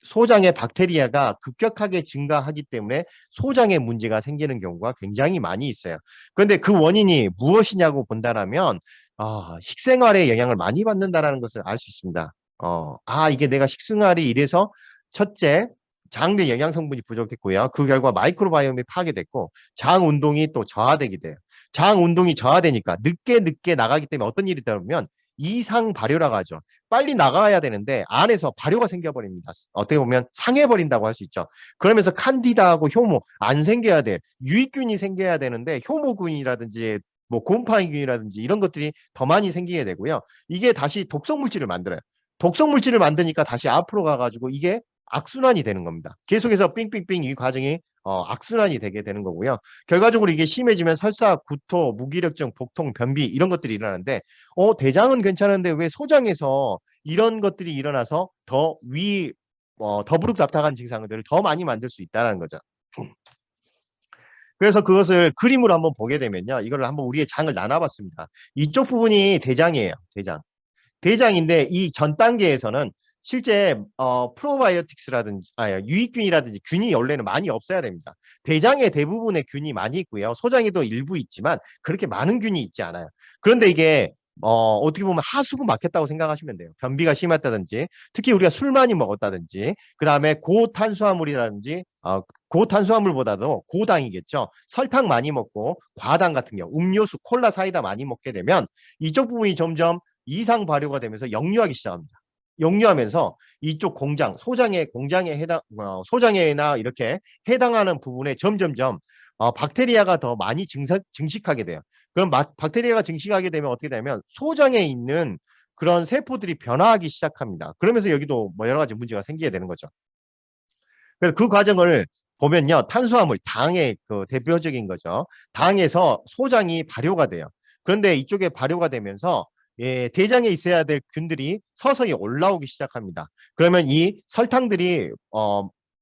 소장의 박테리아가 급격하게 증가하기 때문에 소장에 문제가 생기는 경우가 굉장히 많이 있어요. 그런데 그 원인이 무엇이냐고 본다라면 식생활에 영향을 많이 받는다라는 것을 알 수 있습니다. 이게 내가 식생활이 이래서 첫째, 장내 영양 성분이 부족했고요. 그 결과 마이크로바이옴이 파괴됐고 장 운동이 또 저하되게 돼요. 장 운동이 저하되니까 늦게 나가기 때문에 어떤 일이 되냐면 이상 발효라고 하죠. 빨리 나가야 되는데 안에서 발효가 생겨버립니다. 어떻게 보면 상해버린다고 할 수 있죠. 그러면서 칸디다하고 효모 안 생겨야 돼. 유익균이 생겨야 되는데 효모균이라든지 뭐 곰팡이균이라든지 이런 것들이 더 많이 생기게 되고요. 이게 다시 독성 물질을 만들어요. 독성 물질을 만드니까 다시 앞으로 가가지고 이게 악순환이 되는 겁니다. 계속해서 삥삥삥 이 과정이 악순환이 되게 되는 거고요. 결과적으로 이게 심해지면 설사, 구토, 무기력증, 복통, 변비 이런 것들이 일어나는데 대장은 괜찮은데 왜 소장에서 이런 것들이 일어나서 더부룩답답한 증상들을 더 많이 만들 수 있다는 거죠. 그래서 그것을 그림으로 한번 보게 되면요. 이걸 한번 우리의 장을 나눠봤습니다. 이쪽 부분이 대장이에요. 대장. 대장인데 이 전 단계에서는 실제 프로바이오틱스라든지 유익균이라든지 균이 원래는 많이 없어야 됩니다. 대장에 대부분의 균이 많이 있고요. 소장에도 일부 있지만 그렇게 많은 균이 있지 않아요. 그런데 이게 어떻게 보면 하수구 막혔다고 생각하시면 돼요. 변비가 심했다든지 특히 우리가 술 많이 먹었다든지 그다음에 고탄수화물이라든지 고탄수화물보다도 고당이겠죠. 설탕 많이 먹고 과당 같은 경우 음료수 콜라 사이다 많이 먹게 되면 이쪽 부분이 점점 이상 발효가 되면서 역류하기 시작합니다. 역류하면서 이쪽 공장, 소장에나 이렇게 해당하는 부분에 점점점 박테리아가 더 많이 증식하게 돼요. 그럼 박테리아가 증식하게 되면 어떻게 되냐면 소장에 있는 그런 세포들이 변화하기 시작합니다. 그러면서 여기도 뭐 여러 가지 문제가 생기게 되는 거죠. 그래서 그 과정을 보면요. 탄수화물, 당의 그 대표적인 거죠. 당에서 소장이 발효가 돼요. 그런데 이쪽에 발효가 되면서 대장에 있어야 될 균들이 서서히 올라오기 시작합니다. 그러면 이 설탕들이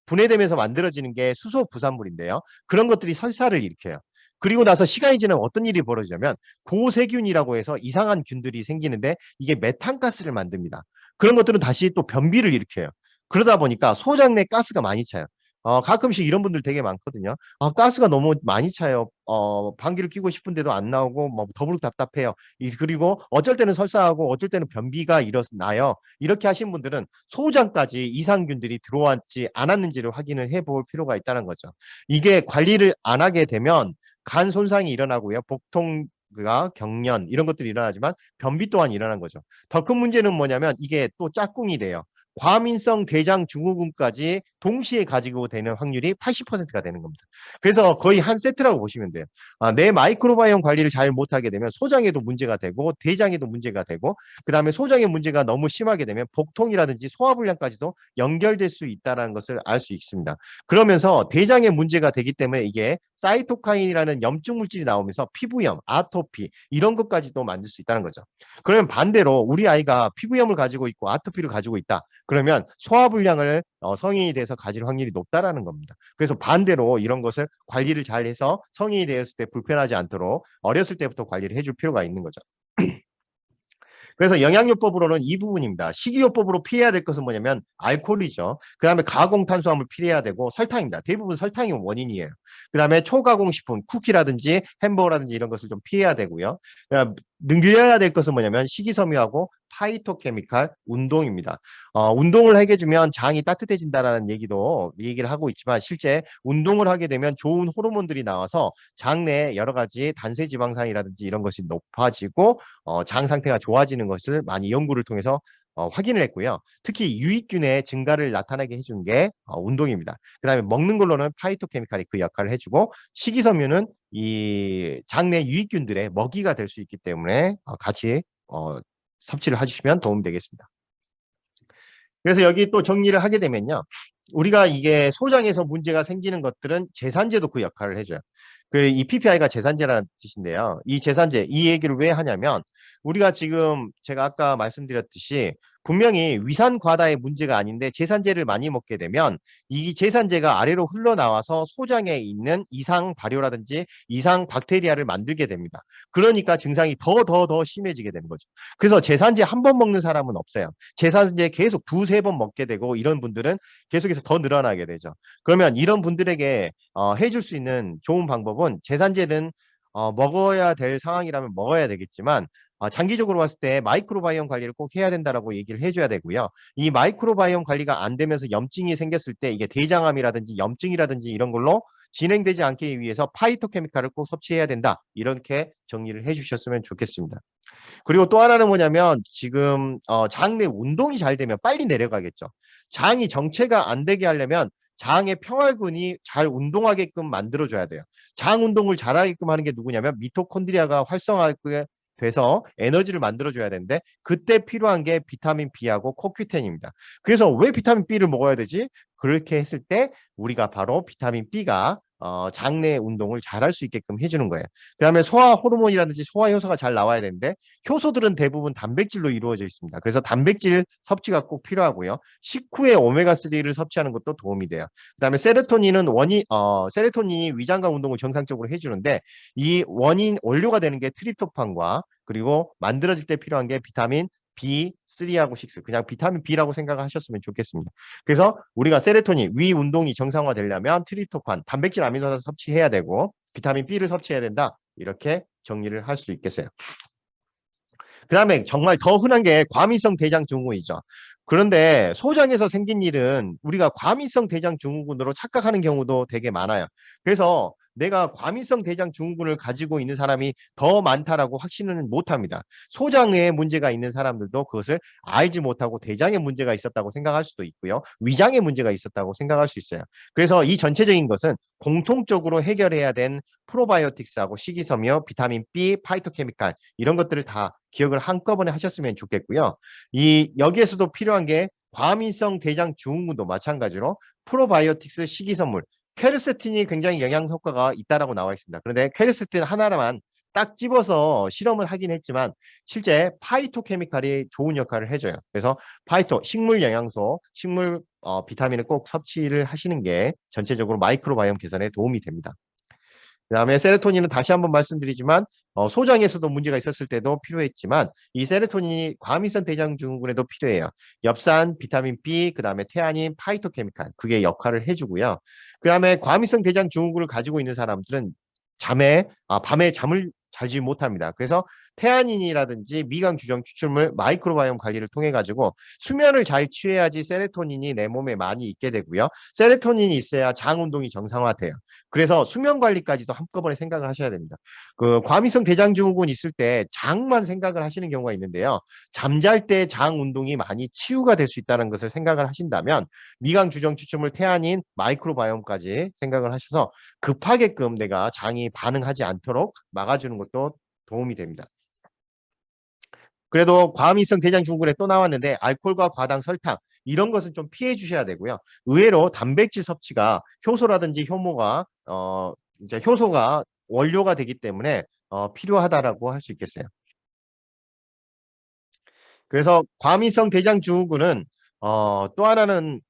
분해되면서 만들어지는 게 수소 부산물인데요. 그런 것들이 설사를 일으켜요. 그리고 나서 시간이 지나면 어떤 일이 벌어지냐면 고세균이라고 해서 이상한 균들이 생기는데 이게 메탄가스를 만듭니다. 그런 것들은 다시 또 변비를 일으켜요. 그러다 보니까 소장 내 가스가 많이 차요. 가끔씩 이런 분들 되게 많거든요. 가스가 너무 많이 차요. 방귀를 뀌고 싶은데도 안 나오고 뭐 더부룩 답답해요. 그리고 어쩔 때는 설사하고 어쩔 때는 변비가 일어나요. 이렇게 하신 분들은 소장까지 이상균들이 들어왔지 않았는지를 확인을 해볼 필요가 있다는 거죠. 이게 관리를 안 하게 되면 간 손상이 일어나고요. 복통과 경련 이런 것들이 일어나지만 변비 또한 일어나는 거죠. 더 큰 문제는 뭐냐면 이게 또 짝꿍이 돼요. 과민성 대장 증후군까지 동시에 가지고 되는 확률이 80%가 되는 겁니다. 그래서 거의 한 세트라고 보시면 돼요. 내 마이크로바이옴 관리를 잘 못하게 되면 소장에도 문제가 되고 대장에도 문제가 되고 그다음에 소장의 문제가 너무 심하게 되면 복통이라든지 소화불량까지도 연결될 수 있다는 것을 알 수 있습니다. 그러면서 대장에 문제가 되기 때문에 이게 사이토카인이라는 염증 물질이 나오면서 피부염, 아토피 이런 것까지도 만들 수 있다는 거죠. 그러면 반대로 우리 아이가 피부염을 가지고 있고 아토피를 가지고 있다. 그러면 소화불량을 성인이 돼서 가질 확률이 높다라는 겁니다. 그래서 반대로 이런 것을 관리를 잘 해서 성인이 되었을 때 불편하지 않도록 어렸을 때부터 관리를 해줄 필요가 있는 거죠. 그래서 영양요법으로는 이 부분입니다. 식이요법으로 피해야 될 것은 뭐냐면 알코올이죠. 그 다음에 가공탄수화물 피해야 되고 설탕입니다. 대부분 설탕이 원인이에요. 그 다음에 초가공식품, 쿠키라든지 햄버거라든지 이런 것을 좀 피해야 되고요. 늘려야 될 것은 뭐냐면 식이섬유하고 파이토케미칼 운동입니다. 운동을 하게 해주면 장이 따뜻해진다라는 얘기를 하고 있지만 실제 운동을 하게 되면 좋은 호르몬들이 나와서 장 내에 여러 가지 단세 지방산이라든지 이런 것이 높아지고 장 상태가 좋아지는 것을 많이 연구를 통해서 확인을 했고요. 특히 유익균의 증가를 나타나게 해준 게 운동입니다. 그 다음에 먹는 걸로는 파이토케미칼이 그 역할을 해주고 식이섬유는 이 장내 유익균들의 먹이가 될 수 있기 때문에 같이 섭취를 해주시면 도움이 되겠습니다. 그래서 여기 또 정리를 하게 되면요. 우리가 이게 소장에서 문제가 생기는 것들은 제산제도 그 역할을 해줘요. 이 PPI가 제산제라는 뜻인데요. 이 제산제, 이 얘기를 왜 하냐면 우리가 지금 제가 아까 말씀드렸듯이 분명히 위산 과다의 문제가 아닌데 제산제를 많이 먹게 되면 이 제산제가 아래로 흘러나와서 소장에 있는 이상 발효라든지 이상 박테리아를 만들게 됩니다. 그러니까 증상이 더 심해지게 되는 거죠. 그래서 제산제 한 번 먹는 사람은 없어요. 제산제 계속 두세 번 먹게 되고 이런 분들은 계속해서 더 늘어나게 되죠. 그러면 이런 분들에게 해줄 수 있는 좋은 방법은 제산제는 먹어야 될 상황이라면 먹어야 되겠지만 장기적으로 봤을 때 마이크로바이옴 관리를 꼭 해야 된다라고 얘기를 해줘야 되고요. 이 마이크로바이옴 관리가 안 되면서 염증이 생겼을 때 이게 대장암이라든지 염증이라든지 이런 걸로 진행되지 않기 위해서 파이토케미칼을 꼭 섭취해야 된다. 이렇게 정리를 해주셨으면 좋겠습니다. 그리고 또 하나는 뭐냐면 지금 장내 운동이 잘 되면 빨리 내려가겠죠. 장이 정체가 안 되게 하려면 장의 평활근이 잘 운동하게끔 만들어줘야 돼요. 장 운동을 잘하게끔 하는 게 누구냐면 미토콘드리아가 활성화하게 돼서 에너지를 만들어줘야 되는데 그때 필요한 게 비타민 B하고 코큐텐입니다. 그래서 왜 비타민 B를 먹어야 되지? 그렇게 했을 때 우리가 바로 비타민 B가 장내 운동을 잘 할 수 있게끔 해주는 거예요. 그 다음에 소화 호르몬이라든지 소화 효소가 잘 나와야 되는데 효소들은 대부분 단백질로 이루어져 있습니다. 그래서 단백질 섭취가 꼭 필요하고요. 식후에 오메가3를 섭취하는 것도 도움이 돼요. 그 다음에 세로토닌이 위장관 운동을 정상적으로 해주는데 이 원인 원료가 되는 게 트립토판과 그리고 만들어질 때 필요한 게 비타민 B3하고 6, 그냥 비타민 B라고 생각하셨으면 좋겠습니다. 그래서 우리가 세로토닌, 위 운동이 정상화되려면 트립토판, 단백질 아미노산 섭취해야 되고 비타민 B를 섭취해야 된다. 이렇게 정리를 할 수 있겠어요. 그 다음에 정말 더 흔한 게 과민성 대장 증후군이죠. 그런데 소장에서 생긴 일은 우리가 과민성 대장 증후군으로 착각하는 경우도 되게 많아요. 그래서 내가 과민성 대장 증후군을 가지고 있는 사람이 더 많다라고 확신은 못합니다. 소장에 문제가 있는 사람들도 그것을 알지 못하고 대장에 문제가 있었다고 생각할 수도 있고요. 위장에 문제가 있었다고 생각할 수 있어요. 그래서 이 전체적인 것은 공통적으로 해결해야 된 프로바이오틱스하고 식이섬유, 비타민 B, 파이토케미칼 이런 것들을 다 기억을 한꺼번에 하셨으면 좋겠고요. 여기에서도 필요한 게 과민성 대장 증후군도 마찬가지로 프로바이오틱스 식이섬유, 퀘르세틴이 굉장히 영양 효과가 있다라고 나와 있습니다. 그런데 퀘르세틴 하나만 딱 집어서 실험을 하긴 했지만 실제 파이토케미칼이 좋은 역할을 해줘요. 그래서 식물 영양소, 식물 비타민을 꼭 섭취를 하시는 게 전체적으로 마이크로바이옴 개선에 도움이 됩니다. 그다음에 세로토닌은 다시 한번 말씀드리지만 소장에서도 문제가 있었을 때도 필요했지만 이 세로토닌이 과민성 대장 증후군에도 필요해요. 엽산, 비타민 B, 그다음에 태아닌, 파이토케미칼 그게 역할을 해주고요. 그다음에 과민성 대장 증후군을 가지고 있는 사람들은 밤에 잠을 자지 못합니다. 그래서 태아닌이라든지 미강 주정 추출물 마이크로바이옴 관리를 통해 가지고 수면을 잘 취해야지 세로토닌이 내 몸에 많이 있게 되고요. 세로토닌이 있어야 장 운동이 정상화돼요. 그래서 수면 관리까지도 한꺼번에 생각을 하셔야 됩니다. 그 과민성 대장증후군 있을 때 장만 생각을 하시는 경우가 있는데요. 잠잘 때 장 운동이 많이 치유가 될 수 있다는 것을 생각을 하신다면 미강 주정 추출물 태아닌 마이크로바이옴까지 생각을 하셔서 급하게끔 내가 장이 반응하지 않도록 막아주는 것도 도움이 됩니다. 그래도 과민성 대장증후군에 또 나왔는데 알코올과 과당, 설탕 이런 것은 좀 피해 주셔야 되고요. 의외로 단백질 섭취가 효소라든지 이제 효소가 원료가 되기 때문에 필요하다라고 할 수 있겠어요. 그래서 과민성 대장증후군은 또 하나는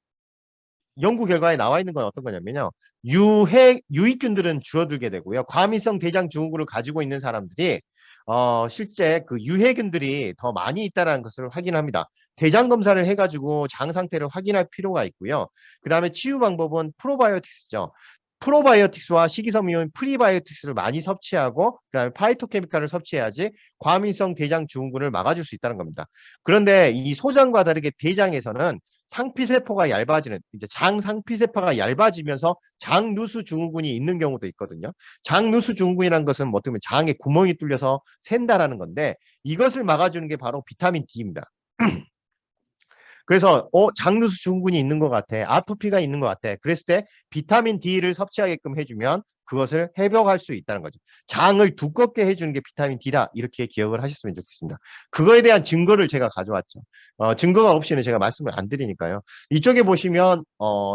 연구 결과에 나와 있는 건 어떤 거냐면요. 유익균들은 줄어들게 되고요. 과민성 대장 증후군을 가지고 있는 사람들이 실제 그 유해균들이 더 많이 있다는 것을 확인합니다. 대장 검사를 해가지고 장 상태를 확인할 필요가 있고요. 그 다음에 치유 방법은 프로바이오틱스죠. 프로바이오틱스와 식이섬유인 프리바이오틱스를 많이 섭취하고 그다음에 파이토케미칼을 섭취해야지 과민성 대장 증후군을 막아줄 수 있다는 겁니다. 그런데 이 소장과 다르게 대장에서는 상피세포가 얇아지는 이제 장 상피세포가 얇아지면서 장누수 증후군이 있는 경우도 있거든요. 장누수 증후군이라는 것은 뭐 어떻게 보면 장에 구멍이 뚫려서 샌다라는 건데 이것을 막아주는 게 바로 비타민 D입니다. 그래서 장누수 증후군이 있는 것 같아. 아토피가 있는 것 같아. 그랬을 때 비타민 D를 섭취하게끔 해주면 그것을 해결할 수 있다는 거죠. 장을 두껍게 해주는 게 비타민 D다. 이렇게 기억을 하셨으면 좋겠습니다. 그거에 대한 증거를 제가 가져왔죠. 증거가 없이는 제가 말씀을 안 드리니까요. 이쪽에 보시면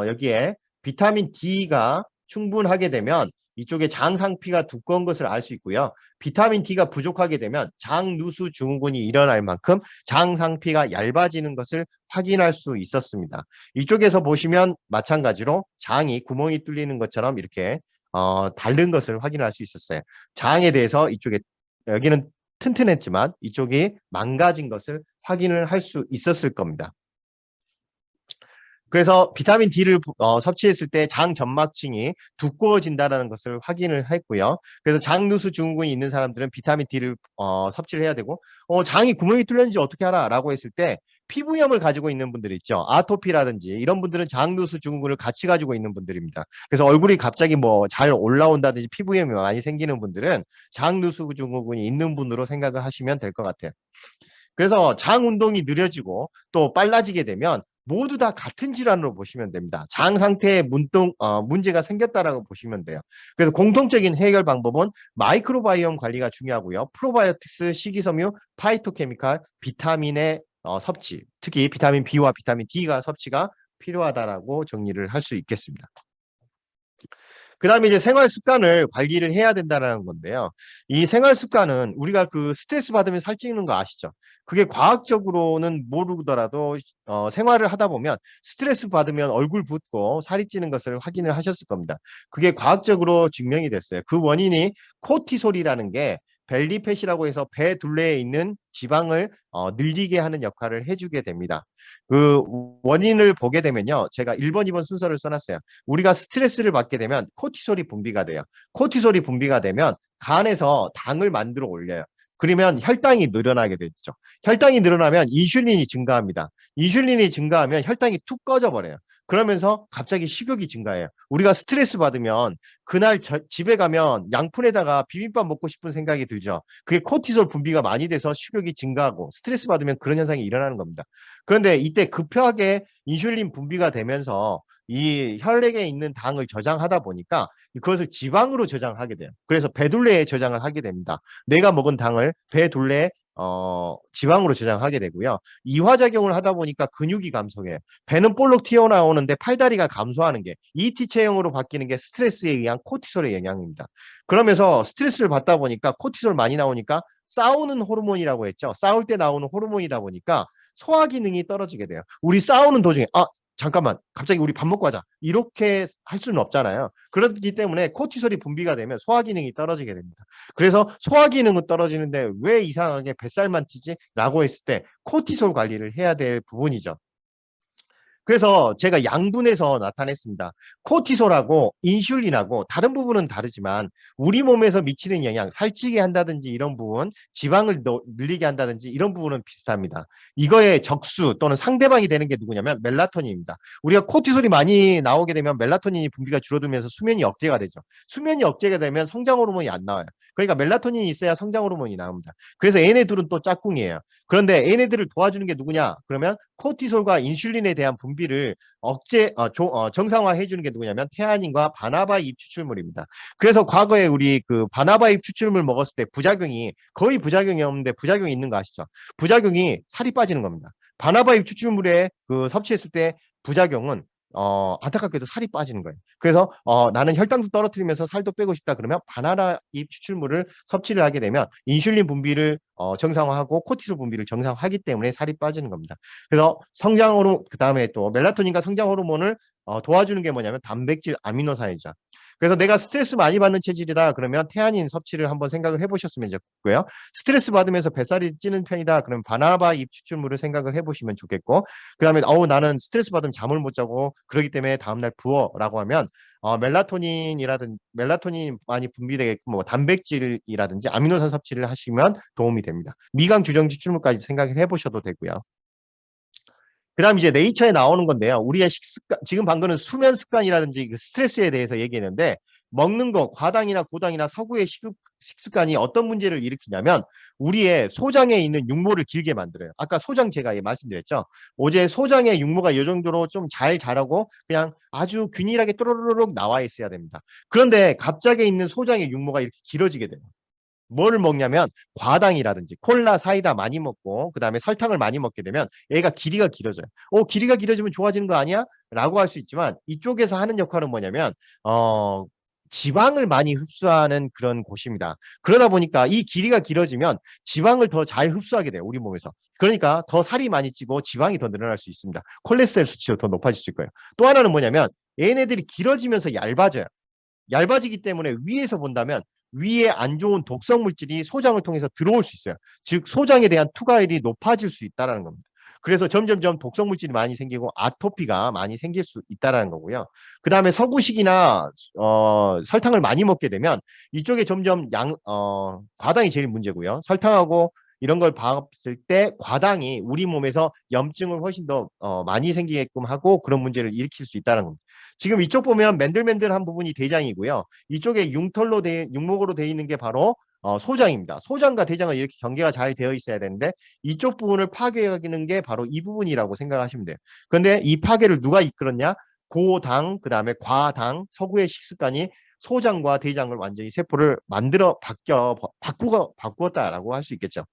여기에 비타민 D가 충분하게 되면 이쪽에 장 상피가 두꺼운 것을 알 수 있고요. 비타민 D가 부족하게 되면 장누수 증후군이 일어날 만큼 장 상피가 얇아지는 것을 확인할 수 있었습니다. 이쪽에서 보시면 마찬가지로 장이 구멍이 뚫리는 것처럼 이렇게 다른 것을 확인할 수 있었어요. 장에 대해서 여기는 튼튼했지만 이쪽이 망가진 것을 확인을 할 수 있었을 겁니다. 그래서 비타민 D를 섭취했을 때 장 점막층이 두꺼워진다는 것을 확인을 했고요. 그래서 장누수 증후군이 있는 사람들은 비타민 D를 섭취를 해야 되고 장이 구멍이 뚫렸는지 어떻게 알아라고 했을 때 피부염을 가지고 있는 분들 있죠. 아토피라든지 이런 분들은 장누수 증후군을 같이 가지고 있는 분들입니다. 그래서 얼굴이 갑자기 뭐 잘 올라온다든지 피부염이 많이 생기는 분들은 장누수 증후군이 있는 분으로 생각을 하시면 될 것 같아요. 그래서 장 운동이 느려지고 또 빨라지게 되면 모두 다 같은 질환으로 보시면 됩니다. 장 상태에 문제가 생겼다라고 보시면 돼요. 그래서 공통적인 해결 방법은 마이크로바이옴 관리가 중요하고요. 프로바이오틱스, 식이섬유, 파이토케미칼, 비타민의 섭취, 특히 비타민 B와 비타민 D가 섭취가 필요하다라고 정리를 할 수 있겠습니다. 그 다음에 이제 생활 습관을 관리를 해야 된다는 건데요. 이 생활 습관은 우리가 그 스트레스 받으면 살찌는 거 아시죠? 그게 과학적으로는 모르더라도 생활을 하다 보면 스트레스 받으면 얼굴 붓고 살이 찌는 것을 확인을 하셨을 겁니다. 그게 과학적으로 증명이 됐어요. 그 원인이 코티솔이라는 게 벨리팻이라고 해서 배 둘레에 있는 지방을 늘리게 하는 역할을 해주게 됩니다. 그 원인을 보게 되면요. 제가 1번, 2번 순서를 써놨어요. 우리가 스트레스를 받게 되면 코티솔이 분비가 돼요. 코티솔이 분비가 되면 간에서 당을 만들어 올려요. 그러면 혈당이 늘어나게 되죠. 혈당이 늘어나면 인슐린이 증가합니다. 인슐린이 증가하면 혈당이 툭 꺼져 버려요. 그러면서 갑자기 식욕이 증가해요. 우리가 스트레스 받으면 그날 집에 가면 양푼에다가 비빔밥 먹고 싶은 생각이 들죠. 그게 코티솔 분비가 많이 돼서 식욕이 증가하고 스트레스 받으면 그런 현상이 일어나는 겁니다. 그런데 이때 급하게 인슐린 분비가 되면서 이 혈액에 있는 당을 저장하다 보니까 그것을 지방으로 저장하게 돼요. 그래서 배둘레에 저장을 하게 됩니다. 내가 먹은 당을 배둘레에 지방으로 저장하게 되고요. 이화작용을 하다 보니까 근육이 감소해요. 배는 볼록 튀어나오는데 팔다리가 감소하는 게 ET 체형으로 바뀌는 게 스트레스에 의한 코티솔의 영향입니다. 그러면서 스트레스를 받다 보니까 코티솔 많이 나오니까 싸우는 호르몬이라고 했죠. 싸울 때 나오는 호르몬이다 보니까 소화 기능이 떨어지게 돼요. 우리 싸우는 도중에 잠깐만, 갑자기 우리 밥 먹고 하자. 이렇게 할 수는 없잖아요. 그렇기 때문에 코티솔이 분비가 되면 소화 기능이 떨어지게 됩니다. 그래서 소화 기능은 떨어지는데 왜 이상하게 뱃살만 찌지? 라고 했을 때 코티솔 관리를 해야 될 부분이죠. 그래서 제가 양분해서 나타냈습니다. 코티솔하고 인슐린하고 다른 부분은 다르지만 우리 몸에서 미치는 영향, 살찌게 한다든지 이런 부분, 지방을 늘리게 한다든지 이런 부분은 비슷합니다. 이거의 적수 또는 상대방이 되는 게 누구냐면 멜라토닌입니다. 우리가 코티솔이 많이 나오게 되면 멜라토닌이 분비가 줄어들면서 수면이 억제가 되죠. 수면이 억제가 되면 성장 호르몬이 안 나와요. 그러니까 멜라토닌이 있어야 성장 호르몬이 나옵니다. 그래서 얘네들은 또 짝꿍이에요. 그런데 얘네들을 도와주는 게 누구냐? 그러면 코티솔과 인슐린에 대한 분비를 정상화해 주는 게 누구냐면 태아닌과 바나바 잎 추출물입니다. 그래서 과거에 우리 그 바나바 잎 추출물 먹었을 때 부작용이 거의 부작용이 없는데 부작용이 있는 거 아시죠? 부작용이 살이 빠지는 겁니다. 바나바 잎 추출물에 그 섭취했을 때 부작용은 안타깝게도 살이 빠지는 거예요. 그래서 나는 혈당도 떨어뜨리면서 살도 빼고 싶다 그러면 바나나 잎 추출물을 섭취를 하게 되면 인슐린 분비를 정상화하고 코티솔 분비를 정상화하기 때문에 살이 빠지는 겁니다. 그래서 성장 호르몬 그다음에 또 멜라토닌과 성장 호르몬을 도와주는 게 뭐냐면 단백질 아미노산이죠. 그래서 내가 스트레스 많이 받는 체질이다 그러면 태아닌 섭취를 한번 생각을 해보셨으면 좋겠고요. 스트레스 받으면서 뱃살이 찌는 편이다 그러면 바나바 잎 추출물을 생각을 해보시면 좋겠고 그다음에 나는 스트레스 받으면 잠을 못 자고 그러기 때문에 다음날 부어라고 하면 멜라토닌 많이 분비되게끔 뭐 단백질이라든지 아미노산 섭취를 하시면 도움이 됩니다. 미강 주정 추출물까지 생각을 해보셔도 되고요. 그다음 이제 네이처에 나오는 건데요. 우리의 식습관, 지금 방금은 수면 습관이라든지 그 스트레스에 대해서 얘기했는데 먹는 거, 과당이나 고당이나 서구의 식습관이 어떤 문제를 일으키냐면 우리의 소장에 있는 육모를 길게 만들어요. 아까 소장 제가 말씀드렸죠. 어제 소장의 육모가 이 정도로 좀 잘 자라고 그냥 아주 균일하게 또르르륵 나와 있어야 됩니다. 그런데 갑자기 있는 소장의 육모가 이렇게 길어지게 돼요. 뭐를 먹냐면 과당이라든지 콜라, 사이다 많이 먹고 그다음에 설탕을 많이 먹게 되면 얘가 길이가 길어져요. 길이가 길어지면 좋아지는 거 아니야? 라고 할 수 있지만 이쪽에서 하는 역할은 뭐냐면 지방을 많이 흡수하는 그런 곳입니다. 그러다 보니까 이 길이가 길어지면 지방을 더 잘 흡수하게 돼요. 우리 몸에서. 그러니까 더 살이 많이 찌고 지방이 더 늘어날 수 있습니다. 콜레스테롤 수치도 더 높아질 수 있고요. 또 하나는 뭐냐면 얘네들이 길어지면서 얇아져요. 얇아지기 때문에 위에서 본다면 위에 안 좋은 독성 물질이 소장을 통해서 들어올 수 있어요. 즉 소장에 대한 투과율이 높아질 수 있다는 겁니다. 그래서 점점점 독성 물질이 많이 생기고 아토피가 많이 생길 수 있다는 거고요. 그 다음에 서구식이나 설탕을 많이 먹게 되면 이쪽에 점점 과당이 제일 문제고요. 설탕하고 이런 걸 봤을 때 과당이 우리 몸에서 염증을 훨씬 더 많이 생기게끔 하고 그런 문제를 일으킬 수 있다는 겁니다. 지금 이쪽 보면 맨들맨들한 부분이 대장이고요. 이쪽에 융목으로 되어 있는 게 바로 소장입니다. 소장과 대장은 이렇게 경계가 잘 되어 있어야 되는데 이쪽 부분을 파괴하는 게 바로 이 부분이라고 생각하시면 돼요. 그런데 이 파괴를 누가 이끌었냐? 고당, 그 다음에 과당, 서구의 식습관이 소장과 대장을 완전히 세포를 바꾸었다라고 할 수 있겠죠.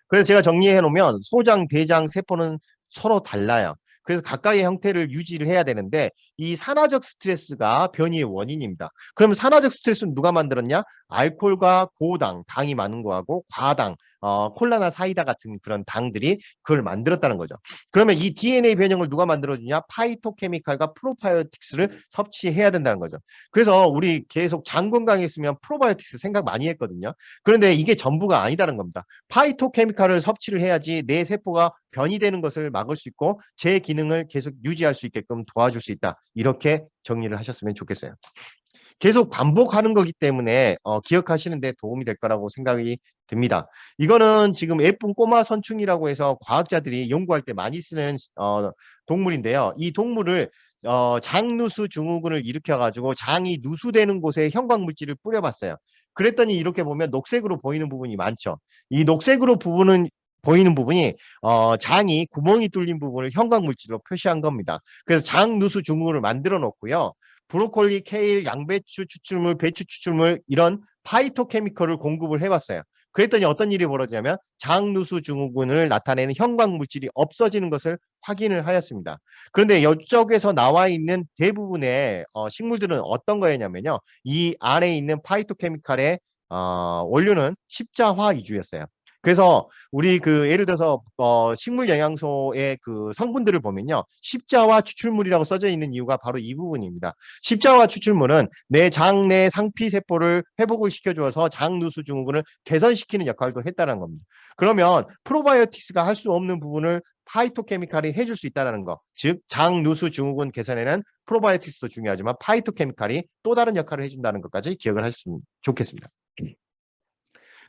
그래서 제가 정리해 놓으면 소장, 대장, 세포는 서로 달라요. 그래서 각각의 형태를 유지를 해야 되는데 이 산화적 스트레스가 변이의 원인입니다. 그러면 산화적 스트레스는 누가 만들었냐? 알코올과 고당, 당이 많은 거하고 과당, 콜라나 사이다 같은 그런 당들이 그걸 만들었다는 거죠. 그러면 이 DNA 변형을 누가 만들어주냐? 파이토케미칼과 프로바이오틱스를 섭취해야 된다는 거죠. 그래서 우리 계속 장 건강했으면 프로바이오틱스 생각 많이 했거든요. 그런데 이게 전부가 아니다는 겁니다. 파이토케미칼을 섭취를 해야지 내 세포가 변이되는 것을 막을 수 있고 제 기능을 계속 유지할 수 있게끔 도와줄 수 있다. 이렇게 정리를 하셨으면 좋겠어요. 계속 반복하는 거기 때문에 기억하시는 데 도움이 될 거라고 생각이 듭니다. 이거는 지금 예쁜 꼬마 선충이라고 해서 과학자들이 연구할 때 많이 쓰는 동물인데요. 이 동물을 장누수 증후군을 일으켜가지고 장이 누수되는 곳에 형광물질을 뿌려봤어요. 그랬더니 이렇게 보면 녹색으로 보이는 부분이 많죠. 이 녹색으로 보이는 부분이 장이 구멍이 뚫린 부분을 형광물질로 표시한 겁니다. 그래서 장누수 증후군을 만들어 놓고요. 브로콜리, 케일, 양배추 추출물, 배추 추출물 이런 파이토케미컬을 공급을 해봤어요. 그랬더니 어떤 일이 벌어지냐면 장누수 증후군을 나타내는 형광물질이 없어지는 것을 확인을 하였습니다. 그런데 이쪽에서 나와 있는 대부분의 식물들은 어떤 거였냐면요. 이 안에 있는 파이토케미칼의 원료는 십자화 위주였어요. 그래서 우리 그 예를 들어서 식물 영양소의 그 성분들을 보면요. 십자와 추출물이라고 써져 있는 이유가 바로 이 부분입니다. 십자와 추출물은 내 장 내 상피 세포를 회복을 시켜주어서 장 누수 증후군을 개선시키는 역할도 했다는 겁니다. 그러면 프로바이오틱스가 할 수 없는 부분을 파이토케미칼이 해줄 수 있다는 거. 즉, 장 누수 증후군 개선에는 프로바이오틱스도 중요하지만 파이토케미칼이 또 다른 역할을 해준다는 것까지 기억을 하셨으면 좋겠습니다.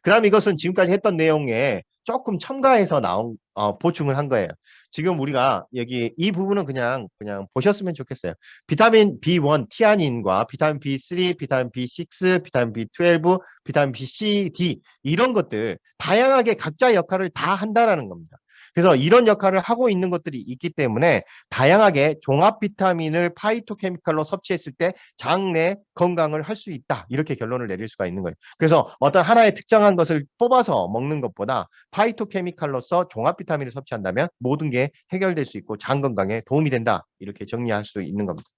그다음 이것은 지금까지 했던 내용에 조금 첨가해서 나온 보충을 한 거예요. 지금 우리가 여기 이 부분은 그냥 보셨으면 좋겠어요. 비타민 B1 티아닌과 비타민 B3, 비타민 B6, 비타민 B12, 비타민 B, C, D 이런 것들 다양하게 각자 역할을 다 한다라는 겁니다. 그래서 이런 역할을 하고 있는 것들이 있기 때문에 다양하게 종합 비타민을 파이토케미칼로 섭취했을 때 장내 건강을 할 수 있다. 이렇게 결론을 내릴 수가 있는 거예요. 그래서 어떤 하나의 특정한 것을 뽑아서 먹는 것보다 파이토케미칼로서 종합 비타민을 섭취한다면 모든 게 해결될 수 있고 장 건강에 도움이 된다. 이렇게 정리할 수 있는 겁니다.